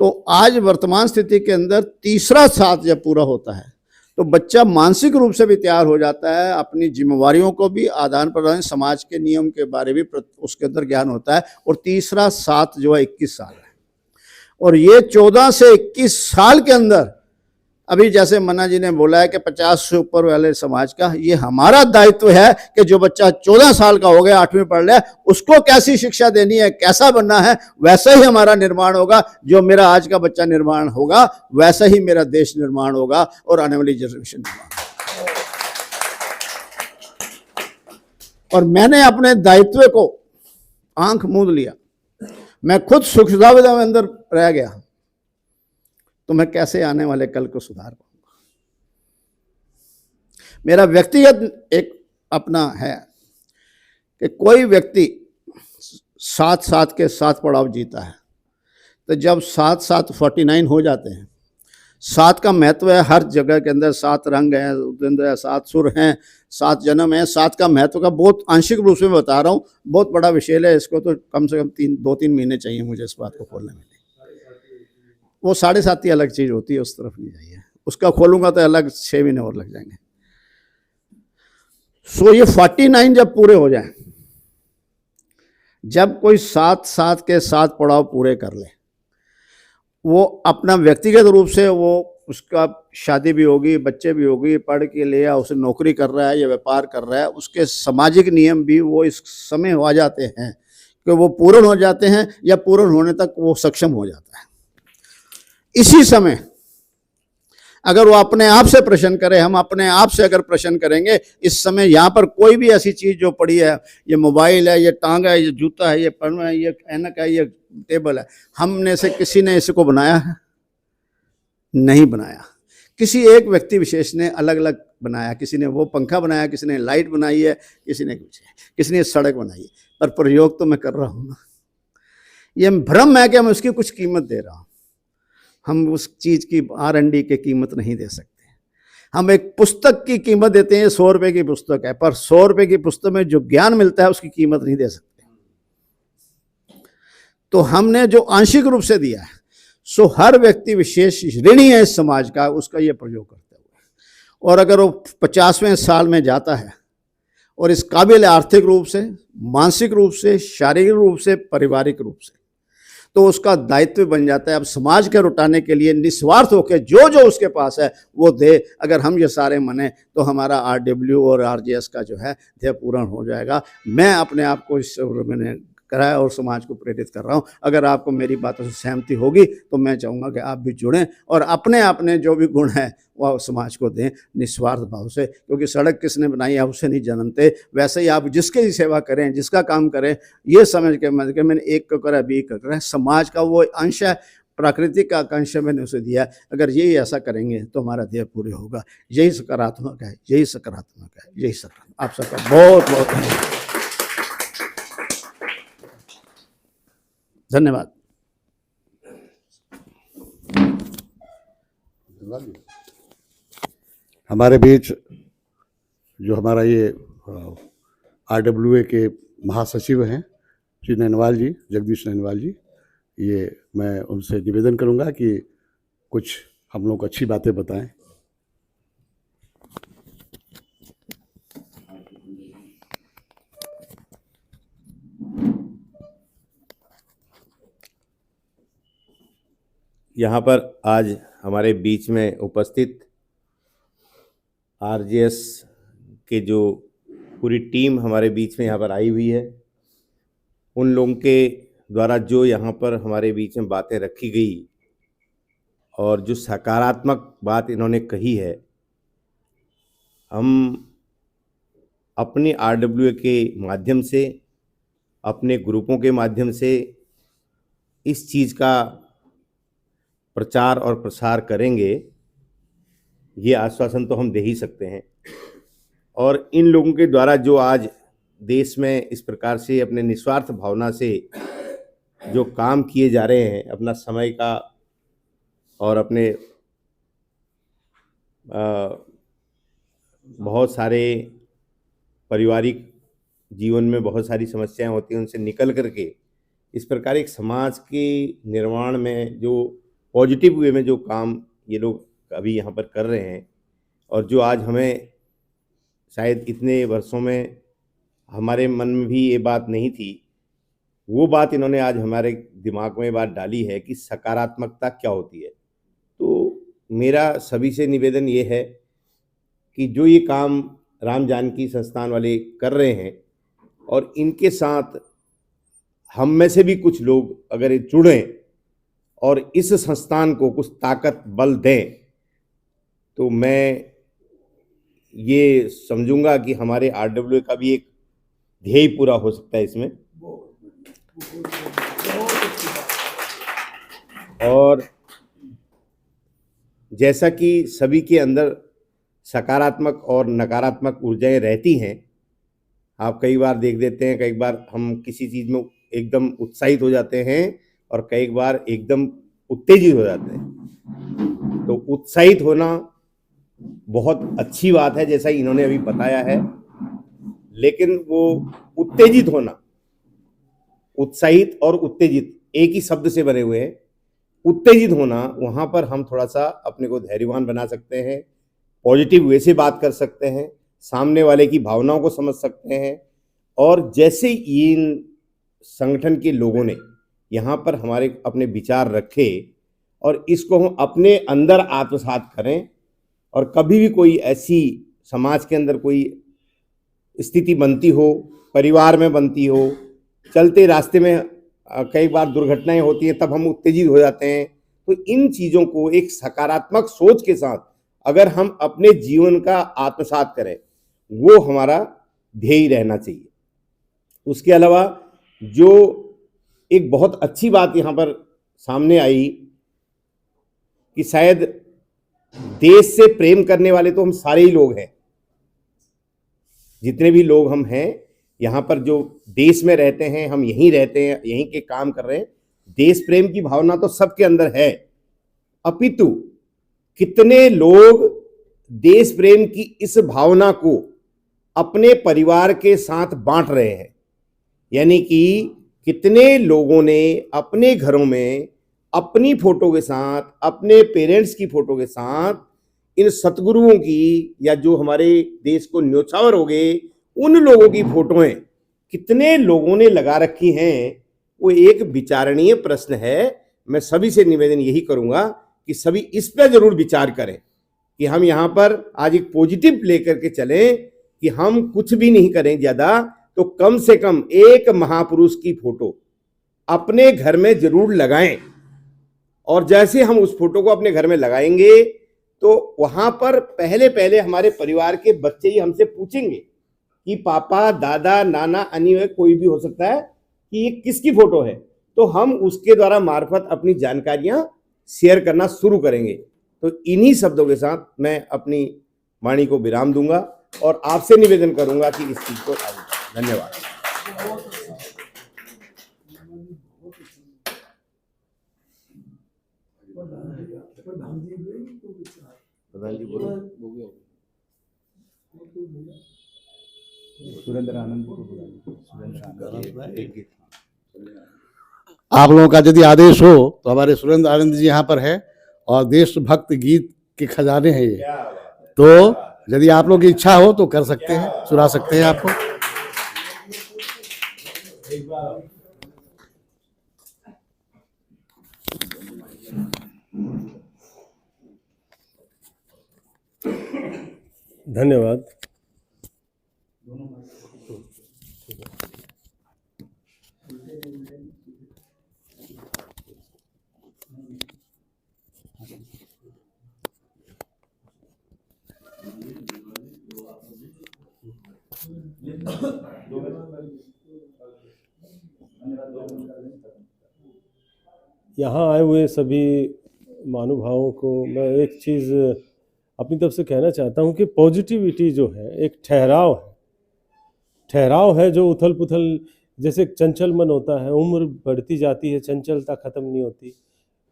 तो आज वर्तमान स्थिति के अंदर तीसरा 7 जब पूरा होता है तो बच्चा मानसिक रूप से भी तैयार हो जाता है, अपनी जिम्मेवारियों को भी आदान प्रदान, समाज के नियम के बारे में उसके अंदर ज्ञान होता है। और तीसरा 7 जो है 21 साल है, और ये 14 से 21 साल के अंदर अभी जैसे मन्ना जी ने बोला है कि 50 से ऊपर वाले समाज का ये हमारा दायित्व है कि जो बच्चा 14 साल का हो गया, 8वीं पढ़ लिया, उसको कैसी शिक्षा देनी है, कैसा बनना है, वैसा ही हमारा निर्माण होगा। जो मेरा आज का बच्चा निर्माण होगा वैसा ही मेरा देश निर्माण होगा और आने वाली जनरेशन निर्माण। और मैंने अपने दायित्व को आंख मूंद लिया, मैं खुद सुख सुविधा में अंदर रह गया, तो मैं कैसे आने वाले कल को सुधार पाऊंगा। मेरा व्यक्तिगत एक अपना है कि कोई व्यक्ति 7 के 7 पड़ाव जीता है, तो जब 7 49 हो जाते हैं। 7 का महत्व है हर जगह के अंदर, 7 रंग हैं, 7 सुर हैं, 7 जन्म है। 7 का महत्व का बहुत आंशिक रूप से बता रहा हूँ, बहुत बड़ा विषय है, इसको तो कम से कम 2-3 महीने चाहिए मुझे इस बात को खोलने में। वो 7.5 ही अलग चीज होती है, उस तरफ नहीं जाइए, उसका खोलूंगा तो अलग 6 महीने और लग जाएंगे। सो ये 49 जब पूरे हो जाएं, जब कोई 7 के 7 पड़ाव पूरे कर ले, वो अपना व्यक्तिगत रूप से वो उसका शादी भी होगी, बच्चे भी होगी, पढ़ के लिया, उसे नौकरी कर रहा है या व्यापार कर रहा है, उसके सामाजिक नियम भी वो इस समय हो जाते हैं कि वो पूर्ण हो जाते हैं या पूर्ण होने तक वो सक्षम हो जाता है। इसी समय अगर वो अपने आप से प्रश्न करे, हम अपने आप से अगर प्रश्न करेंगे, इस समय यहाँ पर कोई भी ऐसी चीज जो पड़ी है, ये मोबाइल है, ये टांग है, ये जूता है, ये पेन है, ये ऐनक है, ये टेबल है, हमने से किसी ने इसको बनाया है? नहीं बनाया। किसी एक व्यक्ति विशेष ने अलग अलग बनाया, किसी ने वो पंखा बनाया, किसी ने लाइट बनाई है, किसी ने सड़क बनाई है, पर प्रयोग तो मैं कर रहा हूँ ना। ये भ्रम है कि मैं उसकी कुछ कीमत दे रहा हूँ। हम उस चीज की R&D की कीमत नहीं दे सकते। हम एक पुस्तक की कीमत देते हैं, 100 रुपए की पुस्तक है, पर 100 रुपए की पुस्तक में जो ज्ञान मिलता है उसकी कीमत नहीं दे सकते। तो हमने जो आंशिक रूप से दिया है, सो हर व्यक्ति विशेष ऋणी है इस समाज का, उसका ये प्रयोग करते हुए। और अगर वो 50वें साल में जाता है और इस काबिल आर्थिक रूप से, मानसिक रूप से, शारीरिक रूप से, पारिवारिक रूप से, तो उसका दायित्व बन जाता है अब समाज के रुटाने के लिए निस्वार्थ होकर जो जो उसके पास है वो दे। अगर हम ये सारे माने तो हमारा RW और RGS का जो है ध्येय पूर्ण हो जाएगा। मैं अपने आप को इस मैंने कराया और समाज को प्रेरित कर रहा हूँ। अगर आपको मेरी बातों से सहमति होगी तो मैं चाहूँगा कि आप भी जुड़ें और अपने जो भी गुण हैं वह समाज को दें निस्वार्थ भाव से, क्योंकि सड़क किसने बनाई है उसे नहीं जानते। वैसे ही आप जिसकी ही सेवा करें, जिसका काम करें, ये समझ के मैंने एक को करा, 20 को करा, समाज का वो अंश है, प्राकृतिक का अंश मैंने उसे दिया। अगर यही ऐसा करेंगे तो हमारा ध्येय पूरे होगा। यही सकारात्मक है, यही सकारात्मक है, यही सकारात्मक। आप सबका बहुत बहुत धन्यवाद। हमारे बीच जो हमारा ये RWA के महासचिव हैं श्री नैनवाल जी, जगदीश नैनवाल जी, ये मैं उनसे निवेदन करूंगा कि कुछ हम लोग अच्छी बातें बताएं। यहाँ पर आज हमारे बीच में उपस्थित RGS के जो पूरी टीम हमारे बीच में यहाँ पर आई हुई है, उन लोगों के द्वारा जो यहाँ पर हमारे बीच में बातें रखी गई और जो सकारात्मक बात इन्होंने कही है, हम अपने RWA के माध्यम से, अपने ग्रुपों के माध्यम से इस चीज़ का प्रचार और प्रसार करेंगे, ये आश्वासन तो हम दे ही सकते हैं। और इन लोगों के द्वारा जो आज देश में इस प्रकार से अपने निस्वार्थ भावना से जो काम किए जा रहे हैं, अपना समय का और अपने बहुत सारे पारिवारिक जीवन में बहुत सारी समस्याएं होती हैं, उनसे निकल करके इस प्रकार एक समाज के निर्माण में जो पॉजिटिव वे में जो काम ये लोग अभी यहाँ पर कर रहे हैं, और जो आज हमें शायद इतने वर्षों में हमारे मन में भी ये बात नहीं थी, वो बात इन्होंने आज हमारे दिमाग में बात डाली है कि सकारात्मकता क्या होती है। तो मेरा सभी से निवेदन ये है कि जो ये काम राम जानकी संस्थान वाले कर रहे हैं, और इनके साथ हम में से भी कुछ लोग अगर ये जुड़ें और इस संस्थान को कुछ ताकत बल दें, तो मैं ये समझूंगा कि हमारे RWA का भी एक ध्येय पूरा हो सकता है इसमें। और जैसा कि सभी के अंदर सकारात्मक और नकारात्मक ऊर्जाएं रहती हैं, आप कई बार देख देते हैं, कई बार हम किसी चीज़ में एकदम उत्साहित हो जाते हैं और कई बार एकदम उत्तेजित हो जाते हैं। तो उत्साहित होना बहुत अच्छी बात है, जैसा इन्होंने अभी बताया है, लेकिन वो उत्तेजित होना, उत्साहित और उत्तेजित एक ही शब्द से बने हुए हैं। उत्तेजित होना, वहाँ पर हम थोड़ा सा अपने को धैर्यवान बना सकते हैं, पॉजिटिव वे से बात कर सकते हैं, सामने वाले की भावनाओं को समझ सकते हैं। और जैसे इन संगठन के लोगों ने यहाँ पर हमारे अपने विचार रखे और इसको हम अपने अंदर आत्मसात करें, और कभी भी कोई ऐसी समाज के अंदर कोई स्थिति बनती हो, परिवार में बनती हो, चलते रास्ते में कई बार दुर्घटनाएं होती हैं, तब हम उत्तेजित हो जाते हैं। तो इन चीज़ों को एक सकारात्मक सोच के साथ अगर हम अपने जीवन का आत्मसात करें, वो हमारा ध्येय रहना चाहिए। उसके अलावा जो एक बहुत अच्छी बात यहाँ पर सामने आई कि शायद देश से प्रेम करने वाले तो हम सारे ही लोग हैं, जितने भी लोग हम हैं यहाँ पर, जो देश में रहते हैं, हम यहीं रहते हैं, यहीं के काम कर रहे हैं, देश प्रेम की भावना तो सबके अंदर है। अपितु कितने लोग देश प्रेम की इस भावना को अपने परिवार के साथ बांट रहे हैं, यानी कि कितने लोगों ने अपने घरों में अपनी फोटो के साथ, अपने पेरेंट्स की फोटो के साथ इन सतगुरुओं की, या जो हमारे देश को न्योछावर हो गए, उन लोगों की फोटोएं कितने लोगों ने लगा रखी हैं। वो एक विचारणीय प्रश्न है। मैं सभी से निवेदन यही करूंगा कि सभी इस पर जरूर विचार करें कि हम यहाँ पर आज एक पॉजिटिव लेकर के चलें कि हम कुछ भी नहीं करें ज़्यादा, तो कम से कम एक महापुरुष की फोटो अपने घर में जरूर लगाएं। और जैसे हम उस फोटो को अपने घर में लगाएंगे, तो वहां पर पहले पहले हमारे परिवार के बच्चे ही हमसे पूछेंगे कि पापा, दादा, नाना, अन्य कोई भी हो सकता है, कि ये किसकी फोटो है। तो हम उसके द्वारा मार्फत अपनी जानकारियां शेयर करना शुरू करेंगे। तो इन्हीं शब्दों के साथ मैं अपनी वाणी को विराम दूंगा और आपसे निवेदन करूंगा कि इस चीज को आगे बढ़ाएं। धन्यवाद। प्रधान जी बोलो। सुरेंद्र आनंद को बुलाइए। सुरेंद्र आनंद एक गीत। आप लोगों का यदि आदेश हो तो हमारे सुरेंद्र आनंद जी यहाँ पर है, और देशभक्त गीत के खजाने हैं ये, तो यदि आप लोगों की इच्छा हो तो कर सकते हैं, सुना सकते हैं आपको। धन्यवाद। यहाँ आए हुए सभी महानुभावों को मैं एक चीज़ अपनी तरफ से कहना चाहता हूँ कि पॉजिटिविटी जो है एक ठहराव है जो उथल पुथल, जैसे चंचल मन होता है, उम्र बढ़ती जाती है, चंचलता ख़त्म नहीं होती,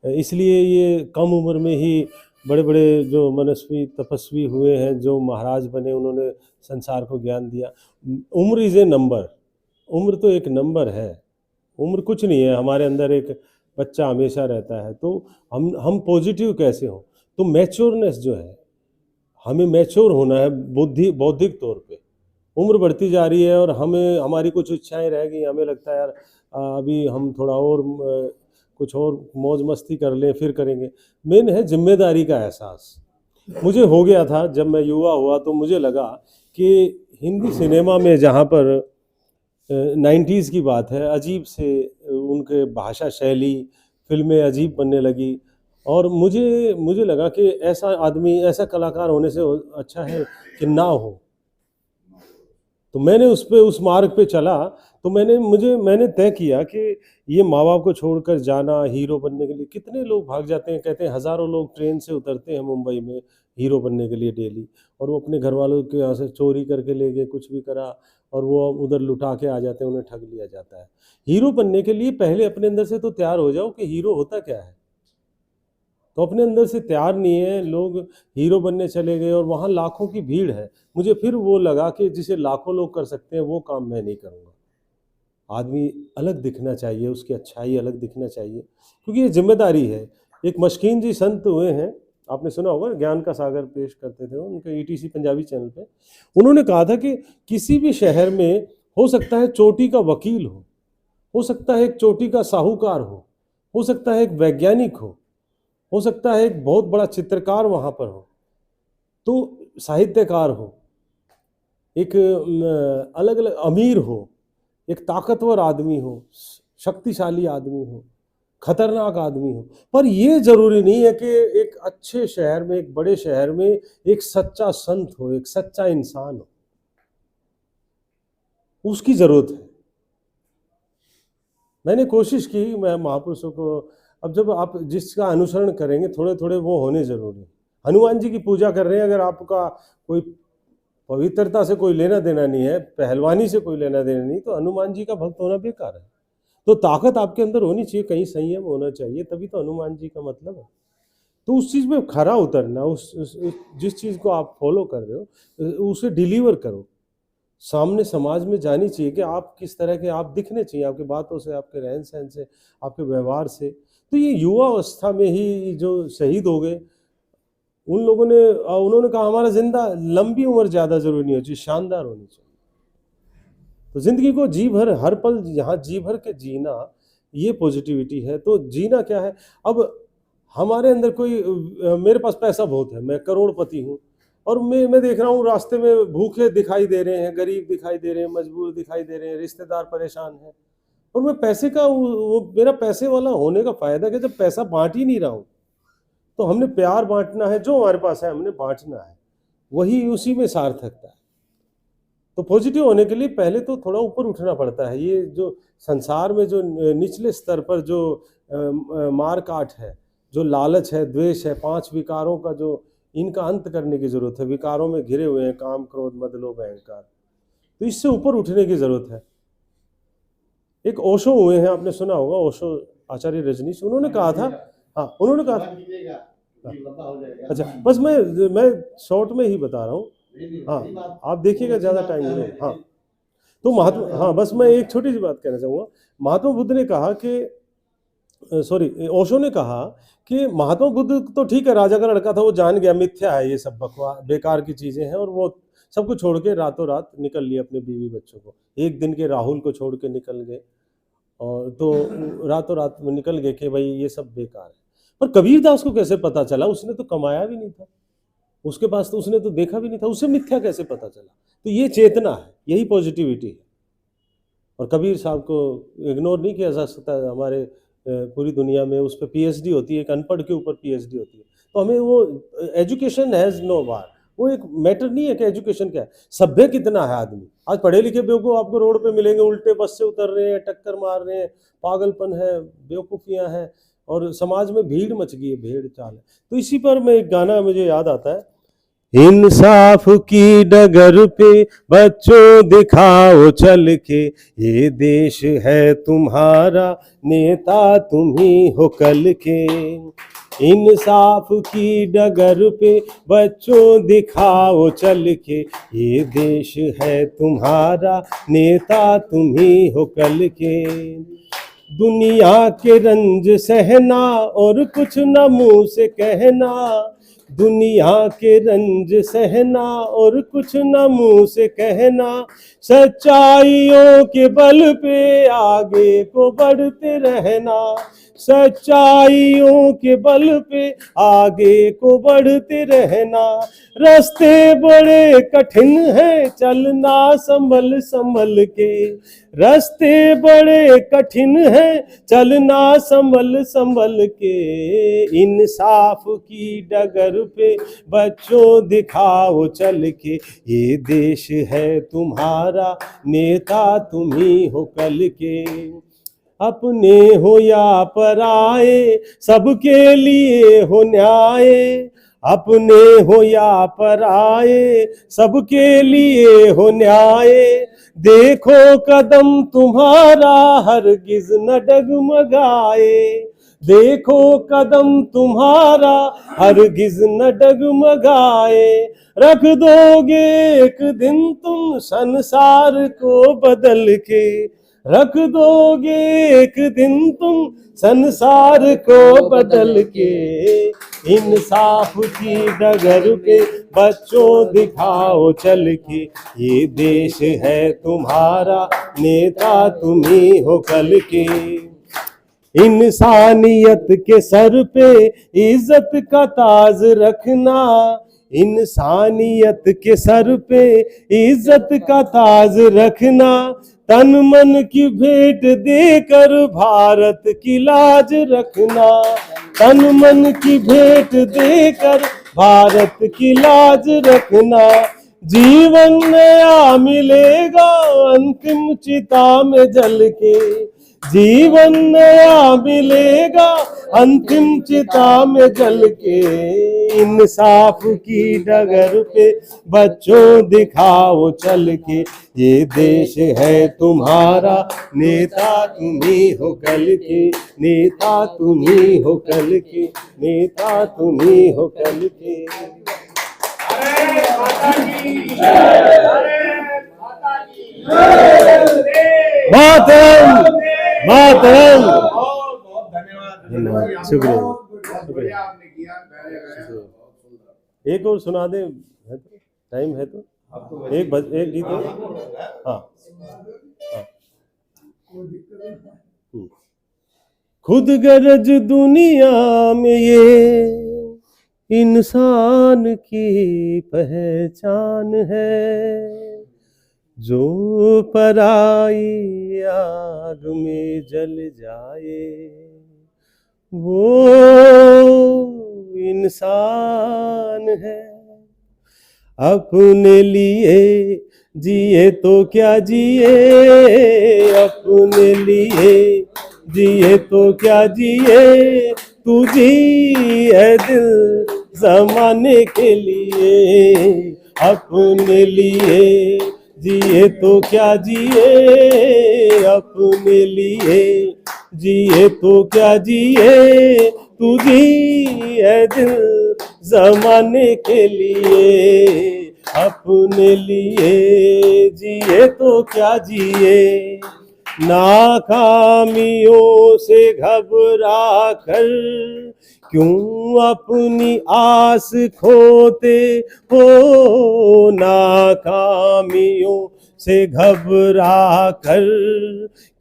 इसलिए ये कम उम्र में ही बड़े बड़े जो मनस्वी तपस्वी हुए हैं, जो महाराज बने, उन्होंने संसार को ज्ञान दिया। उम्र इज़ ए नंबर, उम्र तो एक नंबर है, उम्र कुछ नहीं है। हमारे अंदर एक बच्चा हमेशा रहता है, तो हम पॉजिटिव कैसे हों? तो मैच्योरनेस जो है, हमें मैच्योर होना है बौद्धिक तौर पे। उम्र बढ़ती जा रही है और हमारी कुछ इच्छाएं रह गई, हमें लगता है यार अभी हम थोड़ा और कुछ और मौज मस्ती कर लें, फिर करेंगे। मेन है जिम्मेदारी का एहसास। मुझे हो गया था जब मैं युवा हुआ, तो मुझे लगा कि हिंदी सिनेमा में जहाँ पर 90s की बात है, अजीब से उनके भाषा शैली, फिल्में अजीब बनने लगी, और मुझे लगा कि ऐसा आदमी, ऐसा कलाकार होने से अच्छा है कि ना हो। तो मैंने उस मार्ग पे चला। तो मैंने तय किया कि ये माँ बाप को छोड़कर जाना हीरो बनने के लिए। कितने लोग भाग जाते हैं, कहते हैं हज़ारों लोग ट्रेन से उतरते हैं मुंबई में हीरो बनने के लिए डेली, और वो अपने घर वालों के यहाँ से चोरी करके ले गए, कुछ भी करा, और वो उधर लुटा के आ जाते हैं, उन्हें ठग लिया जाता है। हीरो बनने के लिए पहले अपने अंदर से तो तैयार हो जाओ कि हीरो होता क्या है। तो अपने अंदर से तैयार नहीं है, लोग हीरो बनने चले गए और वहाँ लाखों की भीड़ है। मुझे फिर वो लगा कि जिसे लाखों लोग कर सकते हैं वो काम मैं नहीं करूँगा। आदमी अलग दिखना चाहिए, उसकी अच्छाई अलग दिखना चाहिए, क्योंकि ये जिम्मेदारी है। एक मशकीन जी संत हुए हैं, आपने सुना होगा, ज्ञान का सागर पेश करते थे उनके ETC पंजाबी चैनल पे। उन्होंने कहा था कि किसी भी शहर में हो सकता है चोटी का वकील हो सकता है एक चोटी का साहूकार हो सकता है एक वैज्ञानिक हो सकता है एक बहुत बड़ा चित्रकार वहाँ पर हो, तो साहित्यकार हो, एक अलग अलग अमीर हो, एक ताकतवर आदमी हो, शक्तिशाली आदमी हो, खतरनाक आदमी हो, पर ये जरूरी नहीं है कि एक अच्छे शहर में, एक बड़े शहर में एक सच्चा संत हो, एक सच्चा इंसान हो। उसकी जरूरत है। मैंने कोशिश की, मैं महापुरुषों को, अब जब आप जिसका अनुसरण करेंगे, थोड़े थोड़े वो होने जरूरी है। हनुमान जी की पूजा कर रहे हैं, अगर आपका कोई पवित्रता से कोई लेना देना नहीं है, पहलवानी से कोई लेना देना नहीं, तो हनुमान जी का भक्त होना बेकार है। तो ताकत आपके अंदर होनी चाहिए, कहीं संयम होना चाहिए, तभी तो हनुमान जी का मतलब है। तो उस चीज़ में खरा उतरना, जिस चीज़ को आप फॉलो कर रहे हो उसे डिलीवर करो। सामने समाज में जानी चाहिए कि आप किस तरह के आप दिखने चाहिए, आपकी बातों से, आपके रहन सहन से, आपके व्यवहार से। तो ये युवा अवस्था में ही जो शहीद हो गए, उन्होंने कहा हमारा जिंदा लंबी उम्र ज़्यादा जरूरी नहीं होती, शानदार होनी चाहिए। तो जिंदगी को जी भर, हर पल यहाँ जी भर के जीना, ये पॉजिटिविटी है। तो जीना क्या है, अब हमारे अंदर कोई, मेरे पास पैसा बहुत है, मैं करोड़पति हूँ, और मैं देख रहा हूँ रास्ते में भूखे दिखाई दे रहे हैं, गरीब दिखाई दे रहे हैं, मजबूर दिखाई दे रहे हैं, रिश्तेदार परेशान हैं, और मैं पैसे का, वो मेरा पैसे वाला होने का फायदा क्या, जब पैसा बांट ही नहीं रहा हूँ। तो हमने प्यार बांटना है, जो हमारे पास है हमने बांटना है, वही उसी में सार्थकता है। तो पॉजिटिव होने के लिए पहले तो थोड़ा ऊपर उठना पड़ता है। ये जो संसार में जो निचले स्तर पर जो मार काट है, जो लालच है, द्वेष है, 5 विकारों का जो, इनका अंत करने की जरूरत है। विकारों में घिरे हुए हैं काम, क्रोध, मद, लोभ, अहंकार। तो इससे ऊपर उठने की जरूरत है। एक ओशो हुए हैं, आपने सुना होगा, ओशो आचार्य रजनीश, उन्होंने कहा था, हाँ उन्होंने कहा था, अच्छा बस मैं शॉर्ट में ही बता रहा हूँ, हाँ आप देखिएगा, ज़्यादा टाइम नहीं। हाँ तो महात्मा, हाँ बस मैं एक छोटी सी बात कहना चाहूँगा। महात्मा बुद्ध ने कहा कि ओशो ने कहा कि महात्मा बुद्ध तो ठीक है, राजा का लड़का था, वो जान गया मिथ्या है, ये सब बकवास बेकार की चीज़ें हैं, और वो सब कुछ छोड़ के रातों रात निकल लिए अपने बीवी बच्चों को। एक दिन के राहुल को छोड़ के निकल गए, और तो रातों रात में निकल गए कि भाई ये सब बेकार है। पर कबीरदास को कैसे पता चला? उसने तो कमाया भी नहीं था, उसके पास तो उसने तो देखा भी नहीं था, उसे मिथ्या कैसे पता चला? तो ये चेतना है, यही पॉजिटिविटी है। और कबीर साहब को इग्नोर नहीं किया जा सकता। हमारे पूरी दुनिया में उस पर PhD होती है, एक अनपढ़ के ऊपर PhD होती है। तो हमें वो एजुकेशन हैज़ नो बार, वो एक मैटर नहीं है कि एजुकेशन क्या है, सभ्य कितना है आदमी। आज पढ़े लिखे बेवकूफ़ आपको रोड पे मिलेंगे, उल्टे बस से उतर रहे हैं, टक्कर मार रहे हैं, पागलपन है, बेवकूफ़ियाँ हैं, और समाज में भीड़ मच गई है, भेड़ चाल है। तो इसी पर मैं एक गाना मुझे याद आता है, इंसाफ की डगर पे बच्चों दिखाओ चल के, ये देश है तुम्हारा, नेता तुम ही हो कल के। इंसाफ की डगर पे बच्चों दिखाओ चल के, ये देश है तुम्हारा, नेता तुम ही हो कल के। दुनिया के रंज सहना और कुछ न मुंह से कहना, दुनिया के रंज सहना और कुछ न मुंह से कहना, सच्चाइयों के बल पे आगे को बढ़ते रहना, सच्चाइयों के बल पे आगे को बढ़ते रहना। रास्ते बड़े कठिन हैं, चलना संभल संभल के, रास्ते बड़े कठिन हैं, चलना संभल संभल के। इंसाफ की डगर पे बच्चों दिखाओ चल के, ये देश है तुम्हारा, नेता तुम ही हो कल के। अपने हो या पराए, सबके लिए हो न्याय, अपने हो या पराए, सबके लिए हो न्याय। देखो कदम तुम्हारा हरगिज न डगमगाए, देखो कदम तुम्हारा हरगिज न डगमगाए। रख दोगे एक दिन तुम संसार को बदल के, रख दोगे एक दिन तुम संसार को बदल के। इंसाफ की डगर पे बच्चों दिखाओ चल के, ये देश है तुम्हारा, नेता तुम ही हो कल के। इंसानियत के सर पे इज्जत का ताज रखना, इंसानियत के सर पे इज्जत का ताज रखना। तन मन की भेंट देकर भारत की लाज रखना, तन मन की भेंट देकर भारत की लाज रखना। जीवन नया मिलेगा अंतिम चिता में जल के, जीवन नया मिलेगा अंतिम चिता में जल के। इंसाफ की डगर पे बच्चों दिखाओ चल के, ये देश है तुम्हारा, नेता तुम ही हो कल के, नेता तुम ही हो कल के, नेता तुम ही हो कल के। मातरम मातरम। धन्यवाद, शुक्रिया। एक और सुना दे, टाइम है तो एक गीत है। हाँ, खुद गरज दुनिया में ये इंसान की पहचान है, जो पराई आग में जल जाए वो इंसान है। अपने लिए जिए तो क्या जिए, अपने लिए जिए तो क्या जिए, तू जी है दिल जमाने के लिए। अपने लिए जिए तो क्या जिए, अपने लिए जिए तो क्या जिए, तू जी है दिल जमाने के लिए। अपने लिए जिए तो क्या जिए, नाकामियों से घबरा कर क्यों अपनी आस खोते हो, नाकामियों से घबरा कर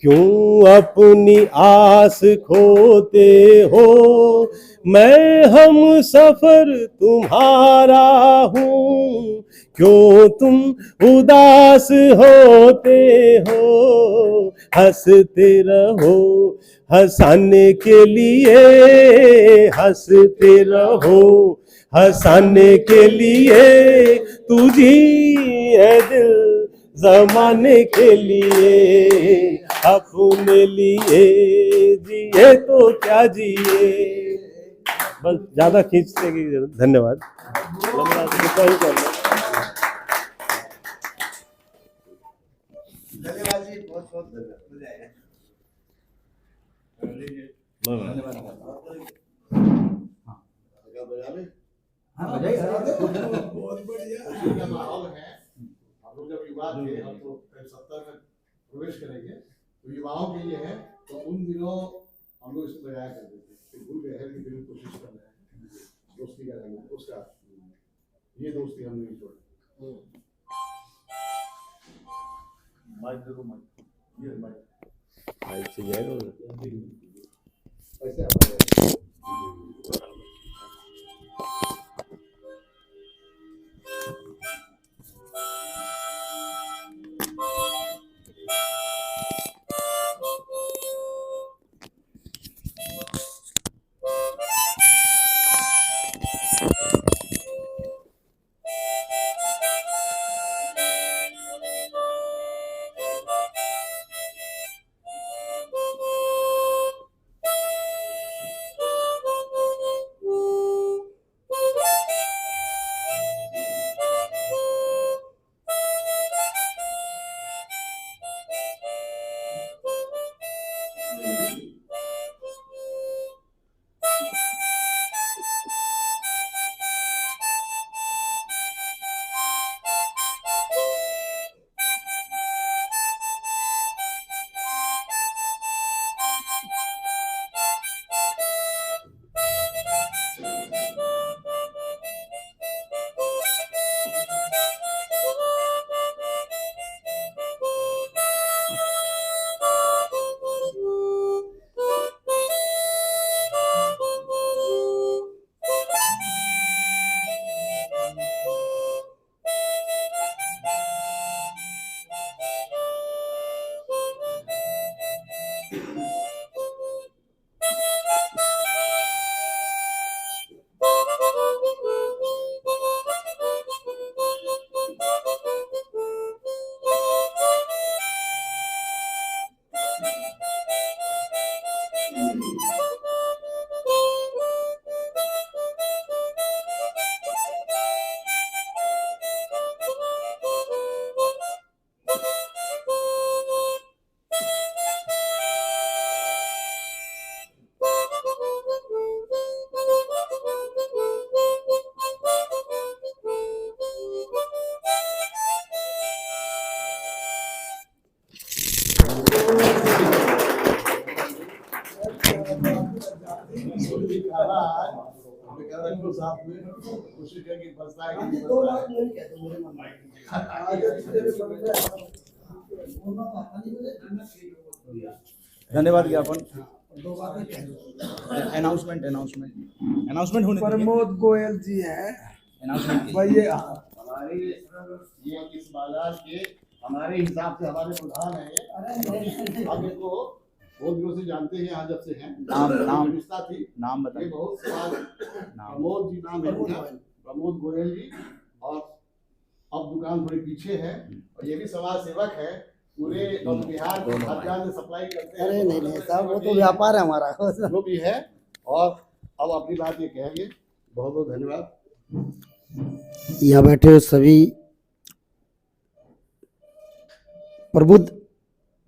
क्यों अपनी आस खोते हो। मैं हम सफर तुम्हारा हूँ, क्यों तुम उदास होते हो। हंसते रहो हंसाने के लिए, हंसते रहो हंसाने के लिए तू जी है दिल, जमाने के लिए अपने लिए जिए तो क्या जिए। बस ज्यादा खींचने की जरूरत। धन्यवाद। धन्यवाद जी, बहुत बहुत धन्यवाद। हाँ बजाइए। बहुत बढ़िया। का माहौल है। हम लोग जब युवा थे, हम तो 70 में प्रवेश करेंगे, तो युवाओं के लिए है, तो उन दिनों हम लोग इसको बजाया करते थे। फिर भूल गए हैं, लेकिन कोशिश कर रहे हैं दोस्ती का रंग उसका, ये दोस्ती हम नहीं छोड़े। से जाएगा ऐसे हमारे साथ में कोशिश करेंगे फंसता है कि 2 लाख नहीं कहते मेरे मन में। धन्यवाद ज्ञापन। अनाउंसमेंट होने दीजिए। प्रमोद गोयल जी हैं, अनाउंसमेंट भाई ये हमारे ये इस बाजार के हमारे हिसाब से हमारे प्रधान है ये। हम इनको बहुत दिनों से जानते हैं, यहाँ जब से हैं। नाम रिश्ता थी। नाम ये बताइए। बहुत समाज प्रमोद जी नाम है उनका, प्रमोद गोयल जी। और अब दुकान थोड़ी पीछे है, और ये भी समाज सेवक है। पूरे बिहार को खाद्यान्न सप्लाई करते हैं। अरे नहीं साहब, वो तो व्यापार है हमारा जो भी है। और अब अपनी बात ये कहेंगे। बहुत बहुत धन्यवाद। यहाँ बैठे हुए सभी प्रबुद्ध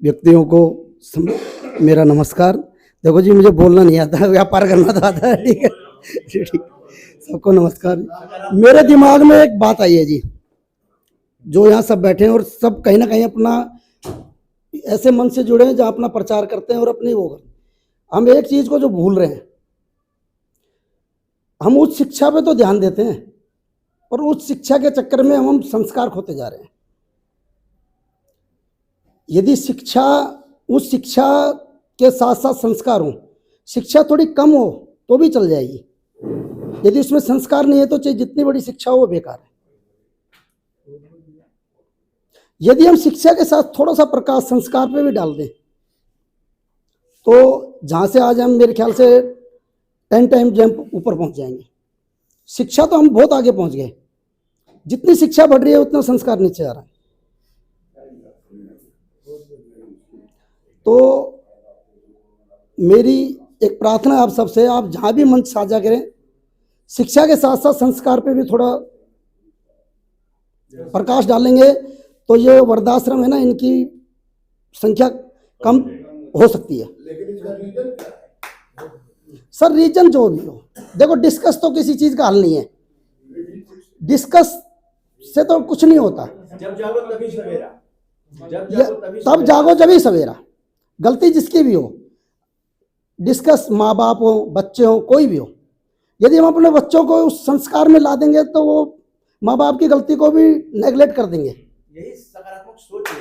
व्यक्तियों को मेरा नमस्कार। देखो जी, मुझे बोलना नहीं आता, व्यापार करना तो आता है। ठीक है, ठीक। सबको नमस्कार। मेरे दिमाग में एक बात आई है जी, जो यहाँ सब बैठे हैं और सब कहीं ना कहीं अपना ऐसे मन से जुड़े हैं जहाँ अपना प्रचार करते हैं और अपनी वो करते हैं। हम एक चीज़ को जो भूल रहे हैं, हम उच्च शिक्षा पे तो ध्यान देते हैं, और उच्च शिक्षा के चक्कर में हम संस्कार खोते जा रहे हैं। यदि शिक्षा, उस शिक्षा के साथ साथ संस्कार हो, शिक्षा थोड़ी कम हो तो भी चल जाएगी। यदि उसमें संस्कार नहीं है तो चाहे जितनी बड़ी शिक्षा हो वो बेकार है। यदि हम शिक्षा के साथ थोड़ा सा प्रकाश संस्कार पे भी डाल दें, तो जहाँ से आज हम मेरे ख्याल से 10 टाइम जंप ऊपर पहुँच जाएंगे। शिक्षा तो हम बहुत आगे पहुंच गए, जितनी शिक्षा बढ़ रही है उतना संस्कार नीचे आ रहा है। तो मेरी एक प्रार्थना आप सबसे, आप जहां भी मंच साझा करें, शिक्षा के साथ साथ संस्कार पे भी थोड़ा प्रकाश डालेंगे तो ये वृद्धाश्रम है ना, इनकी संख्या कम हो सकती है। सर रीजन जो भी हो, देखो डिस्कस तो किसी चीज का हल नहीं है, डिस्कस से तो कुछ नहीं होता। जब जागो तभी सवेरा, तब जागो जभी सवेरा। गलती जिसकी भी हो, डिस्कस माँ बाप हो, बच्चे हो, कोई भी हो, यदि हम अपने बच्चों को उस संस्कार में ला देंगे तो वो माँ बाप की गलती को भी नेगलेक्ट कर देंगे। यही सकारात्मक सोच है।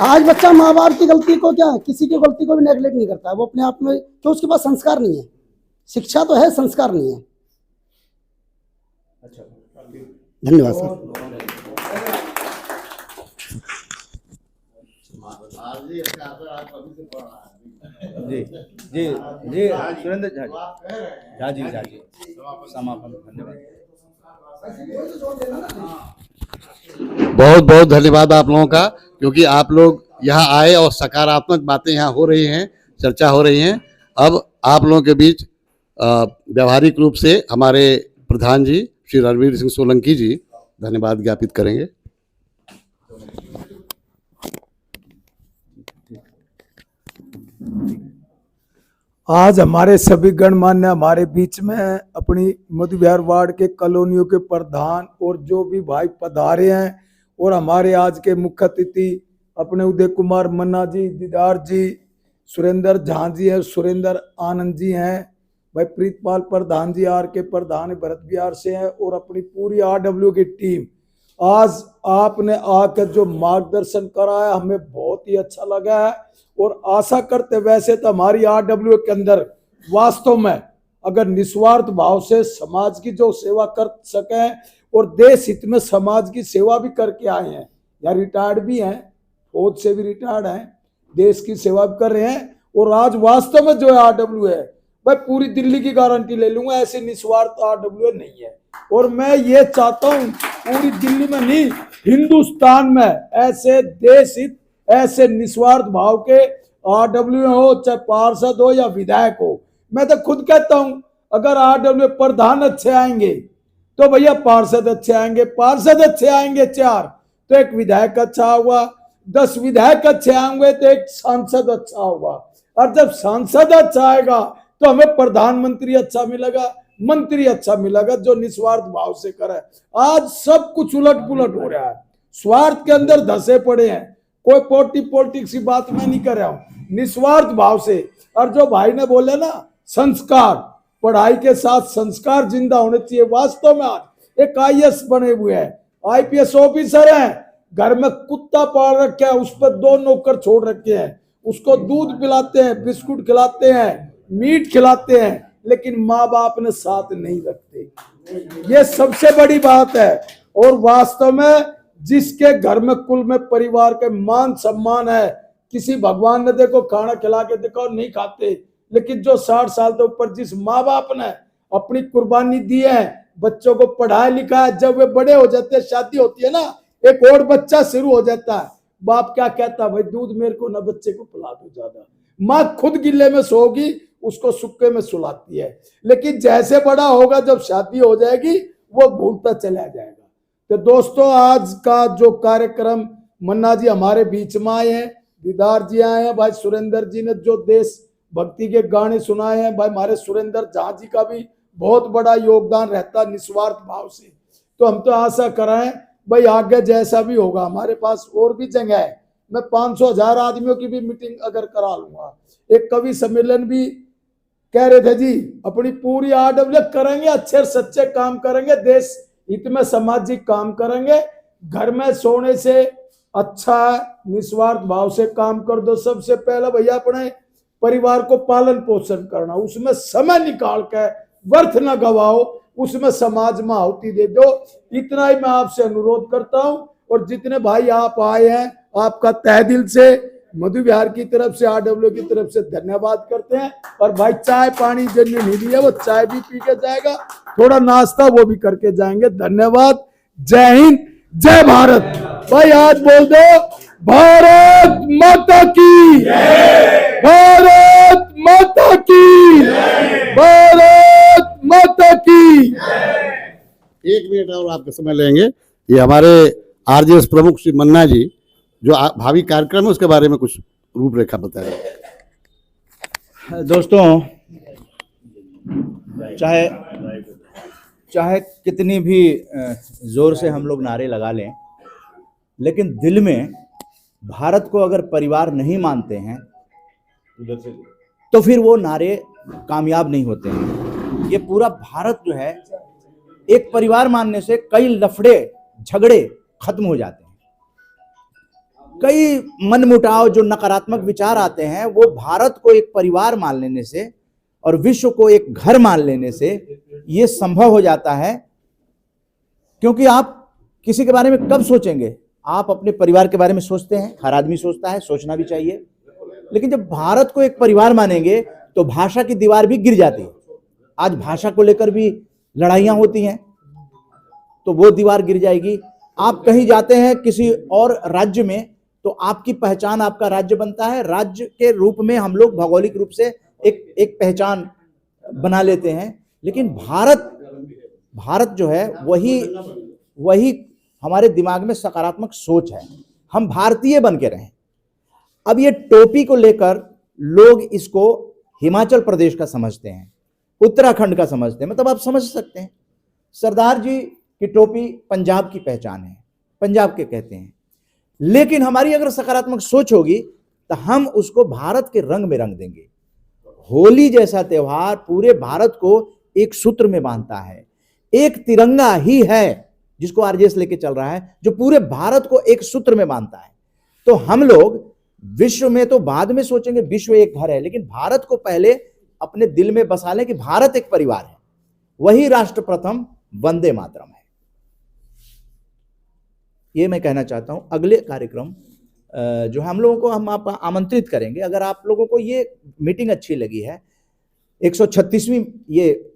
आज बच्चा माँ बाप की गलती को, क्या किसी की गलती को भी नेगलेक्ट नहीं करता है, वो अपने आप में, तो उसके पास संस्कार नहीं है। शिक्षा तो है, संस्कार नहीं है। अच्छा, धन्यवाद सर। जी जी जी सुरेंद्र झा जी समापन। धन्यवाद। बहुत बहुत धन्यवाद आप लोगों का, क्योंकि आप लोग यहाँ आए और सकारात्मक बातें यहाँ हो रही हैं, चर्चा हो रही हैं। अब आप लोगों के बीच व्यवहारिक रूप से हमारे प्रधान जी श्री रणवीर सिंह सोलंकी जी धन्यवाद ज्ञापित करेंगे। आज हमारे सभी गणमान्य हमारे बीच में अपनी मधु विहार वार्ड के कॉलोनियों के प्रधान और जो भी भाई पधारे हैं, और हमारे आज के मुख्य अतिथि अपने उदय कुमार मन्ना जी, दीदार जी, सुरेंद्र झा जी है, सुरेंद्र आनंद जी हैं, भाई प्रीतपाल प्रधान जी आर के प्रधान भरत बिहार से हैं, और अपनी पूरी RW की टीम। आज आपने आकर जो मार्गदर्शन कराया हमें बहुत ही अच्छा लगा है, और आशा करते वैसे तो हमारी RW के अंदर वास्तव में अगर निस्वार्थ भाव से समाज की जो सेवा कर सकें और देश हित में समाज की सेवा भी करके आए हैं, या रिटायर्ड भी हैं, फौज से भी रिटायर्ड हैं, देश की सेवा भी कर रहे हैं, और आज वास्तव में जो RW है, भाई पूरी दिल्ली की गारंटी ले लूंगा, ऐसे निस्वार्थ RW नहीं है। और मैं ये चाहता हूँ पूरी दिल्ली में नहीं, हिंदुस्तान में ऐसे देश हित, ऐसे निस्वार्थ भाव के RW हो, चाहे पार्षद हो या विधायक हो। मैं तो खुद कहता हूं अगर RW प्रधान अच्छे आएंगे तो भैया पार्षद अच्छे आएंगे, पार्षद अच्छे आएंगे 4 तो एक विधायक अच्छा होगा, 10 विधायक अच्छे आएंगे तो एक सांसद अच्छा होगा, और जब सांसद अच्छा आएगा तो हमें प्रधानमंत्री अच्छा मिलेगा, मंत्री अच्छा मिलेगा जो निस्वार्थ भाव से करे। आज सब कुछ उलट पुलट हो रहा है, स्वार्थ के अंदर धसे पड़े हैं। कोई पॉलिटिक्स की बात मैं नहीं कर रहा हूं, निस्वार्थ भाव से। और जो भाई ने बोले ना संस्कार, पढ़ाई के साथ संस्कार जिंदा होने चाहिए। वास्तव में आज एक IAS बने हुए हैं, IPS ऑफिसर हैं, घर में कुत्ता पाल रखे है, उस पर 2 नौकर छोड़ रखे हैं, उसको दूध पिलाते हैं, बिस्कुट खिलाते हैं, मीट खिलाते हैं, लेकिन माँ बाप ने साथ नहीं रखते। ये सबसे बड़ी बात है। और वास्तव में जिसके घर में कुल में परिवार के मान सम्मान है, किसी भगवान ने देखो खाना खिला के देखो नहीं खाते, लेकिन जो 60 साल से ऊपर जिस माँ बाप ने अपनी कुर्बानी दी है, बच्चों को पढ़ाया लिखा है, जब वे बड़े हो जाते हैं, शादी होती है ना, एक और बच्चा शुरू हो जाता है, बाप क्या कहता है, भाई दूध मेरे को ना बच्चे को पिला दो ज्यादा। माँ खुद गिल्ले में सोगी, उसको सुक्के में सुलाती है, लेकिन जैसे बड़ा होगा जब शादी हो जाएगी वो भूलता चला जाएगा। तो दोस्तों आज का जो कार्यक्रम, मन्ना जी हमारे बीच में आए हैं, दीदार जी आए हैं, भाई सुरेंद्र जी ने जो देश भक्ति के गाने सुनाए हैं, भाई हमारे सुरेंद्र झा जी का भी बहुत बड़ा योगदान रहता है निस्वार्थ भाव से। तो हम तो आशा कराएं भाई आगे जैसा भी होगा, हमारे पास और भी जगह है, मैं 500-1000 आदमियों की भी मीटिंग अगर करा लूंगा। एक कवि सम्मेलन भी कह रहे थे जी, अपनी पूरी RW करेंगे, अच्छे सच्चे काम करेंगे, देश हित में सामाजिक काम करेंगे, घर में सोने से अच्छा निस्वार्थ भाव से काम कर दो। सबसे पहले भैया अपने परिवार को पालन पोषण करना, उसमें समय निकाल के व्यर्थ न गवाओ, उसमें समाज में आहुति दे दो। इतना ही मैं आपसे अनुरोध करता हूं। और जितने भाई आप आए हैं, आपका तहे दिल से मधु विहार की तरफ से, RW की तरफ से धन्यवाद करते हैं। और भाई चाय पानी जिन्हें नहीं दिया वो चाय भी पी के जाएगा, थोड़ा नाश्ता वो भी करके जाएंगे। धन्यवाद। जय हिंद, जय भारत। भाई आज बोल दो भारत माता की, भारत माता की, भारत माता की। 1 मिनट और आपका समय लेंगे। ये हमारे RJS प्रमुख श्री मन्ना जी जो भावी कार्यक्रम है उसके बारे में कुछ रूपरेखा बताएं। दोस्तों, चाहे कितनी भी जोर से हम लोग नारे लगा लें, लेकिन दिल में भारत को अगर परिवार नहीं मानते हैं तो फिर वो नारे कामयाब नहीं होते हैं। ये पूरा भारत जो है, एक परिवार मानने से कई लफड़े झगड़े खत्म हो जाते हैं। कई मनमुटाव, जो नकारात्मक विचार आते हैं, वो भारत को एक परिवार मान लेने से और विश्व को एक घर मान लेने से ये संभव हो जाता है। क्योंकि आप किसी के बारे में कब सोचेंगे? आप अपने परिवार के बारे में सोचते हैं, हर आदमी सोचता है, सोचना भी चाहिए। लेकिन जब भारत को एक परिवार मानेंगे तो भाषा की दीवार भी गिर जाती है। आज भाषा को लेकर भी लड़ाइयां होती हैं, तो वो दीवार गिर जाएगी। आप कहीं जाते हैं किसी और राज्य में, तो आपकी पहचान आपका राज्य बनता है। राज्य के रूप में हम लोग भौगोलिक रूप से एक पहचान बना लेते हैं। लेकिन भारत जो है वही हमारे दिमाग में सकारात्मक सोच है। हम भारतीय बन के रहें। अब ये टोपी को लेकर लोग इसको हिमाचल प्रदेश का समझते हैं, उत्तराखंड का समझते हैं। मतलब आप समझ सकते हैं, सरदार जी की टोपी पंजाब की पहचान है, पंजाब के कहते हैं। लेकिन हमारी अगर सकारात्मक सोच होगी तो हम उसको भारत के रंग में रंग देंगे। होली जैसा त्योहार पूरे भारत को एक सूत्र में बांधता है। एक तिरंगा ही है जिसको RJS लेके चल रहा है, जो पूरे भारत को एक सूत्र में बांधता है। तो हम लोग विश्व में तो बाद में सोचेंगे, विश्व एक घर है, लेकिन भारत को पहले अपने दिल में बसा लें कि भारत एक परिवार है। वही राष्ट्र प्रथम, वंदे मातरम है। ये मैं कहना चाहता हूं। अगले कार्यक्रम जो हम लोगों को हम आप आमंत्रित करेंगे, अगर आप लोगों को ये मीटिंग अच्छी लगी है, 136वीं ये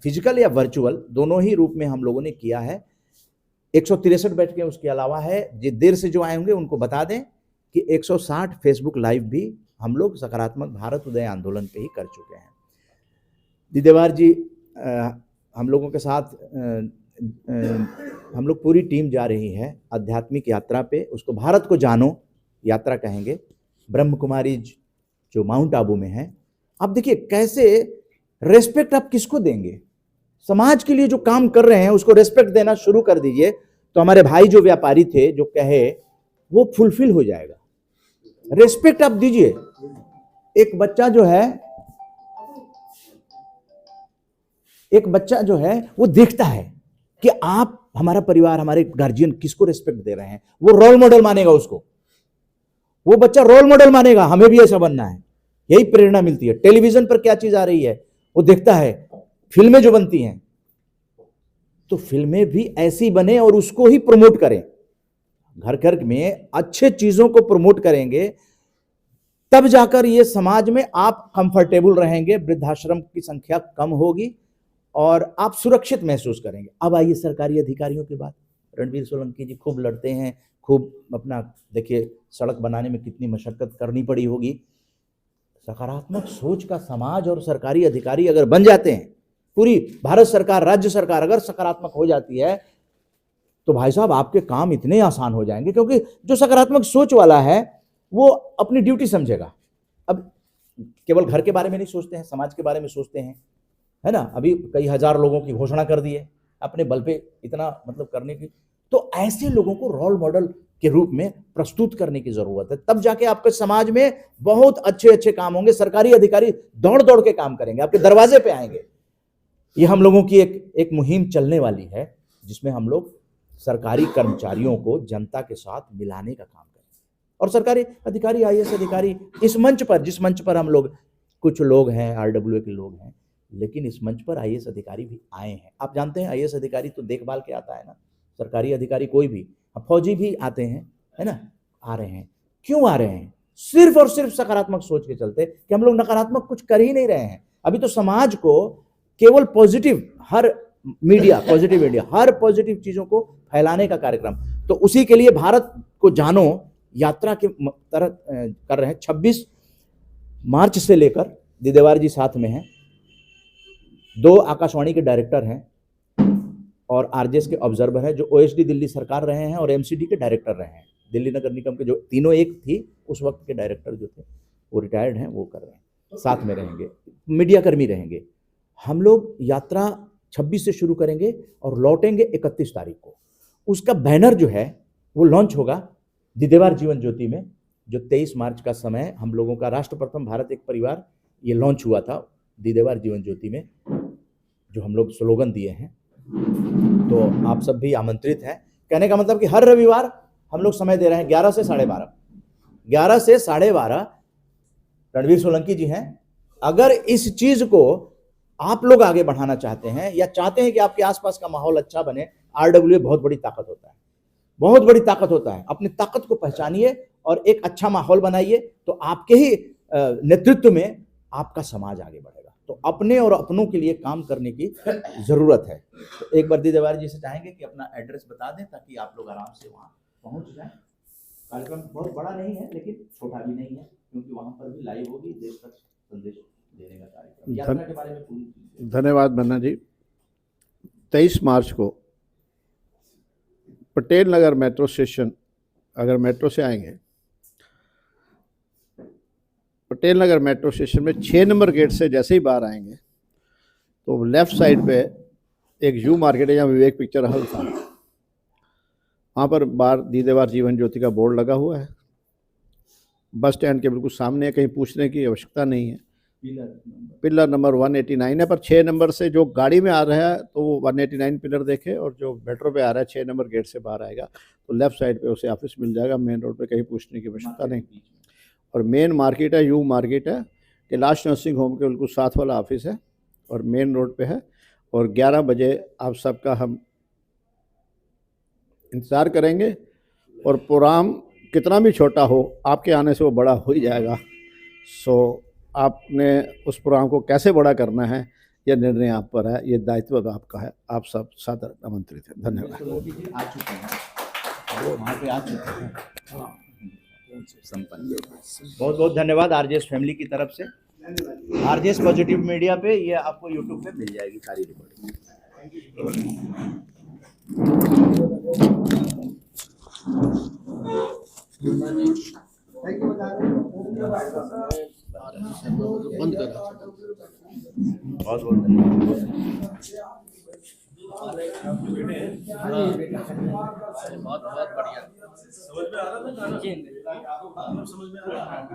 फिजिकल या वर्चुअल दोनों ही रूप में हम लोगों ने किया है। 163 बैठकें उसके अलावा है। जो देर से जो आए होंगे उनको बता दें कि 160 फेसबुक लाइव भी हम लोग सकारात्मक भारत उदय आंदोलन पे ही कर चुके हैं। दीदेवार जी, हम लोगों के साथ हम लोग पूरी टीम जा रही है आध्यात्मिक यात्रा पे। उसको भारत को जानो यात्रा कहेंगे। ब्रह्म कुमारी जो माउंट आबू में है। आप देखिए कैसे रेस्पेक्ट आप किसको देंगे? समाज के लिए जो काम कर रहे हैं उसको रेस्पेक्ट देना शुरू कर दीजिए, तो हमारे भाई जो व्यापारी थे जो कहे वो फुलफिल हो जाएगा। रेस्पेक्ट आप दीजिए। एक बच्चा जो है वो देखता है कि आप, हमारा परिवार, हमारे गार्जियन किसको रेस्पेक्ट दे रहे हैं, वो रोल मॉडल मानेगा उसको। वो बच्चा रोल मॉडल मानेगा, हमें भी ऐसा बनना है। यही प्रेरणा मिलती है। टेलीविजन पर क्या चीज आ रही है वो देखता है, फिल्में जो बनती हैं तो फिल्में भी ऐसी बने और उसको ही प्रमोट करें। घर घर में अच्छे चीजों को प्रमोट करेंगे तब जाकर ये समाज में आप कंफर्टेबल रहेंगे, वृद्धाश्रम की संख्या कम होगी और आप सुरक्षित महसूस करेंगे। अब आइए सरकारी अधिकारियों की बात। रणवीर सोलंकी जी खूब लड़ते हैं, खूब अपना, देखिए सड़क बनाने में कितनी मशक्कत करनी पड़ी होगी। सकारात्मक सोच का समाज और सरकारी अधिकारी अगर बन जाते हैं, पूरी भारत सरकार, राज्य सरकार अगर सकारात्मक हो जाती है, तो भाई साहब आपके काम इतने आसान हो जाएंगे। क्योंकि जो सकारात्मक सोच वाला है वो अपनी ड्यूटी समझेगा। अब केवल घर के बारे में नहीं सोचते हैं, समाज के बारे में सोचते हैं, है ना। अभी कई हजार लोगों की घोषणा कर दी है अपने बल पे, इतना मतलब करने की। तो ऐसे लोगों को रोल मॉडल के रूप में प्रस्तुत करने की जरूरत है। तब जाके आपके समाज में बहुत अच्छे अच्छे काम होंगे। सरकारी अधिकारी दौड़ दौड़ के काम करेंगे, आपके दरवाजे पे आएंगे। ये हम लोगों की एक मुहिम चलने वाली है जिसमें हम लोग सरकारी कर्मचारियों को जनता के साथ मिलाने का काम करेंगे। और सरकारी अधिकारी, IAS अधिकारी इस मंच पर, जिस मंच पर हम लोग, कुछ लोग हैं RWA के लोग हैं, लेकिन इस मंच पर IAS अधिकारी भी आए हैं। आप जानते हैं IAS अधिकारी तो देखभाल के आता है ना, सरकारी अधिकारी कोई भी, फौजी भी आते हैं, है ना, आ रहे हैं। क्यों आ रहे हैं? सिर्फ और सिर्फ सकारात्मक सोच के चलते कि हम लोग नकारात्मक कुछ कर ही नहीं रहे हैं। अभी तो समाज को केवल पॉजिटिव, हर मीडिया पॉजिटिव, मीडिया हर पॉजिटिव चीजों को फैलाने का कार्यक्रम, तो उसी के लिए भारत को जानो यात्रा के तरह कर रहे हैं। 26 मार्च से लेकर दीदेवार जी साथ में हैं, 2 आकाशवाणी के डायरेक्टर हैं और आरजेएस के ऑब्जर्वर हैं, जो ओएसडी दिल्ली सरकार रहे हैं और एमसीडी के डायरेक्टर रहे हैं। दिल्ली नगर निगम के जो तीनों एक थी उस वक्त के डायरेक्टर जो थे वो रिटायर्ड हैं, वो कर रहे हैं, साथ में रहेंगे, मीडिया कर्मी रहेंगे। हम लोग यात्रा 26 से शुरू करेंगे और लौटेंगे 31 तारीख को। उसका बैनर जो है वो लॉन्च होगा दीदेवार जीवन ज्योति में, जो 23 मार्च का समय हम लोगों का राष्ट्र प्रथम भारत एक परिवार ये लॉन्च हुआ था दीदेवार जीवन ज्योति में, जो हम लोग स्लोगन दिए हैं। तो आप सब भी आमंत्रित हैं। कहने का मतलब कि हर रविवार हम लोग समय दे रहे हैं 11 से 12:30। 11 से 12:30 रणवीर सोलंकी जी हैं। अगर इस चीज को आप लोग आगे बढ़ाना चाहते हैं या चाहते हैं कि आपके आसपास का माहौल अच्छा बने, आरडब्ल्यूए बहुत बड़ी ताकत होता है, बहुत बड़ी ताकत होता है। अपनी ताकत को पहचानिए और एक अच्छा माहौल बनाइए, तो आपके ही नेतृत्व में आपका समाज आगे बढ़ेगा। तो अपने और अपनों के लिए काम करने की जरूरत है। तो एक बार दीदेवार जी से चाहेंगे कि अपना एड्रेस बता दें ताकि आप लोग आराम से वहाँ पहुँच जाएं। कार्यक्रम बहुत बड़ा नहीं है लेकिन छोटा भी नहीं है, क्योंकि वहाँ पर भी लाइव होगी देश तक संदेश देने का कार्यक्रम। यात्रा के बारे में पूरी धन्यवाद मन्ना जी। 23 मार्च को पटेल नगर मेट्रो स्टेशन, अगर मेट्रो से आएंगे पटेल नगर मेट्रो स्टेशन में 6 नंबर गेट से जैसे ही बाहर आएंगे तो लेफ्ट साइड पे एक यू मार्केट है, जहाँ विवेक पिक्चर हॉल था, वहाँ पर बाहर दीदेवार जीवन ज्योति का बोर्ड लगा हुआ है। बस स्टैंड के बिल्कुल सामने है, कहीं पूछने की आवश्यकता नहीं है। पिलर नंबर 189 है, पर 6 नंबर से जो गाड़ी में आ रहा है तो वो 189 पिलर देखे, और जो मेट्रो पे आ रहा है 6 नंबर गेट से बाहर आएगा तो लेफ्ट साइड पे उसे ऑफिस मिल जाएगा। मेन रोड पे कहीं पूछने की आवश्यकता नहीं। और मेन मार्केट है, यू मार्केट है, कैलाश नर्सिंग होम के बिल्कुल साथ वाला ऑफिस है और मेन रोड पे है। और 11 बजे आप सबका हम इंतज़ार करेंगे, और प्रोग्राम कितना भी छोटा हो आपके आने से वो बड़ा हो ही जाएगा। सो आपने उस प्रोग्राम को कैसे बड़ा करना है यह निर्णय आप पर है, ये दायित्व अब आपका है। आप सब सादर आमंत्रित हैं। धन्यवाद। आ चुके हैं, वहाँ पे आ चुके हैं, संपन्न। बहुत बहुत धन्यवाद आरजेएस फैमिली की तरफ से। आरजेएस पॉजिटिव मीडिया पे ये आपको यूट्यूब पे मिल जाएगी सारी रिकॉर्डिंग। बंद कर बहुत बहुत धन्यवाद। बहुत बहुत बढ़िया। समझ में आ रहा था गाना? समझ में आ रहा है।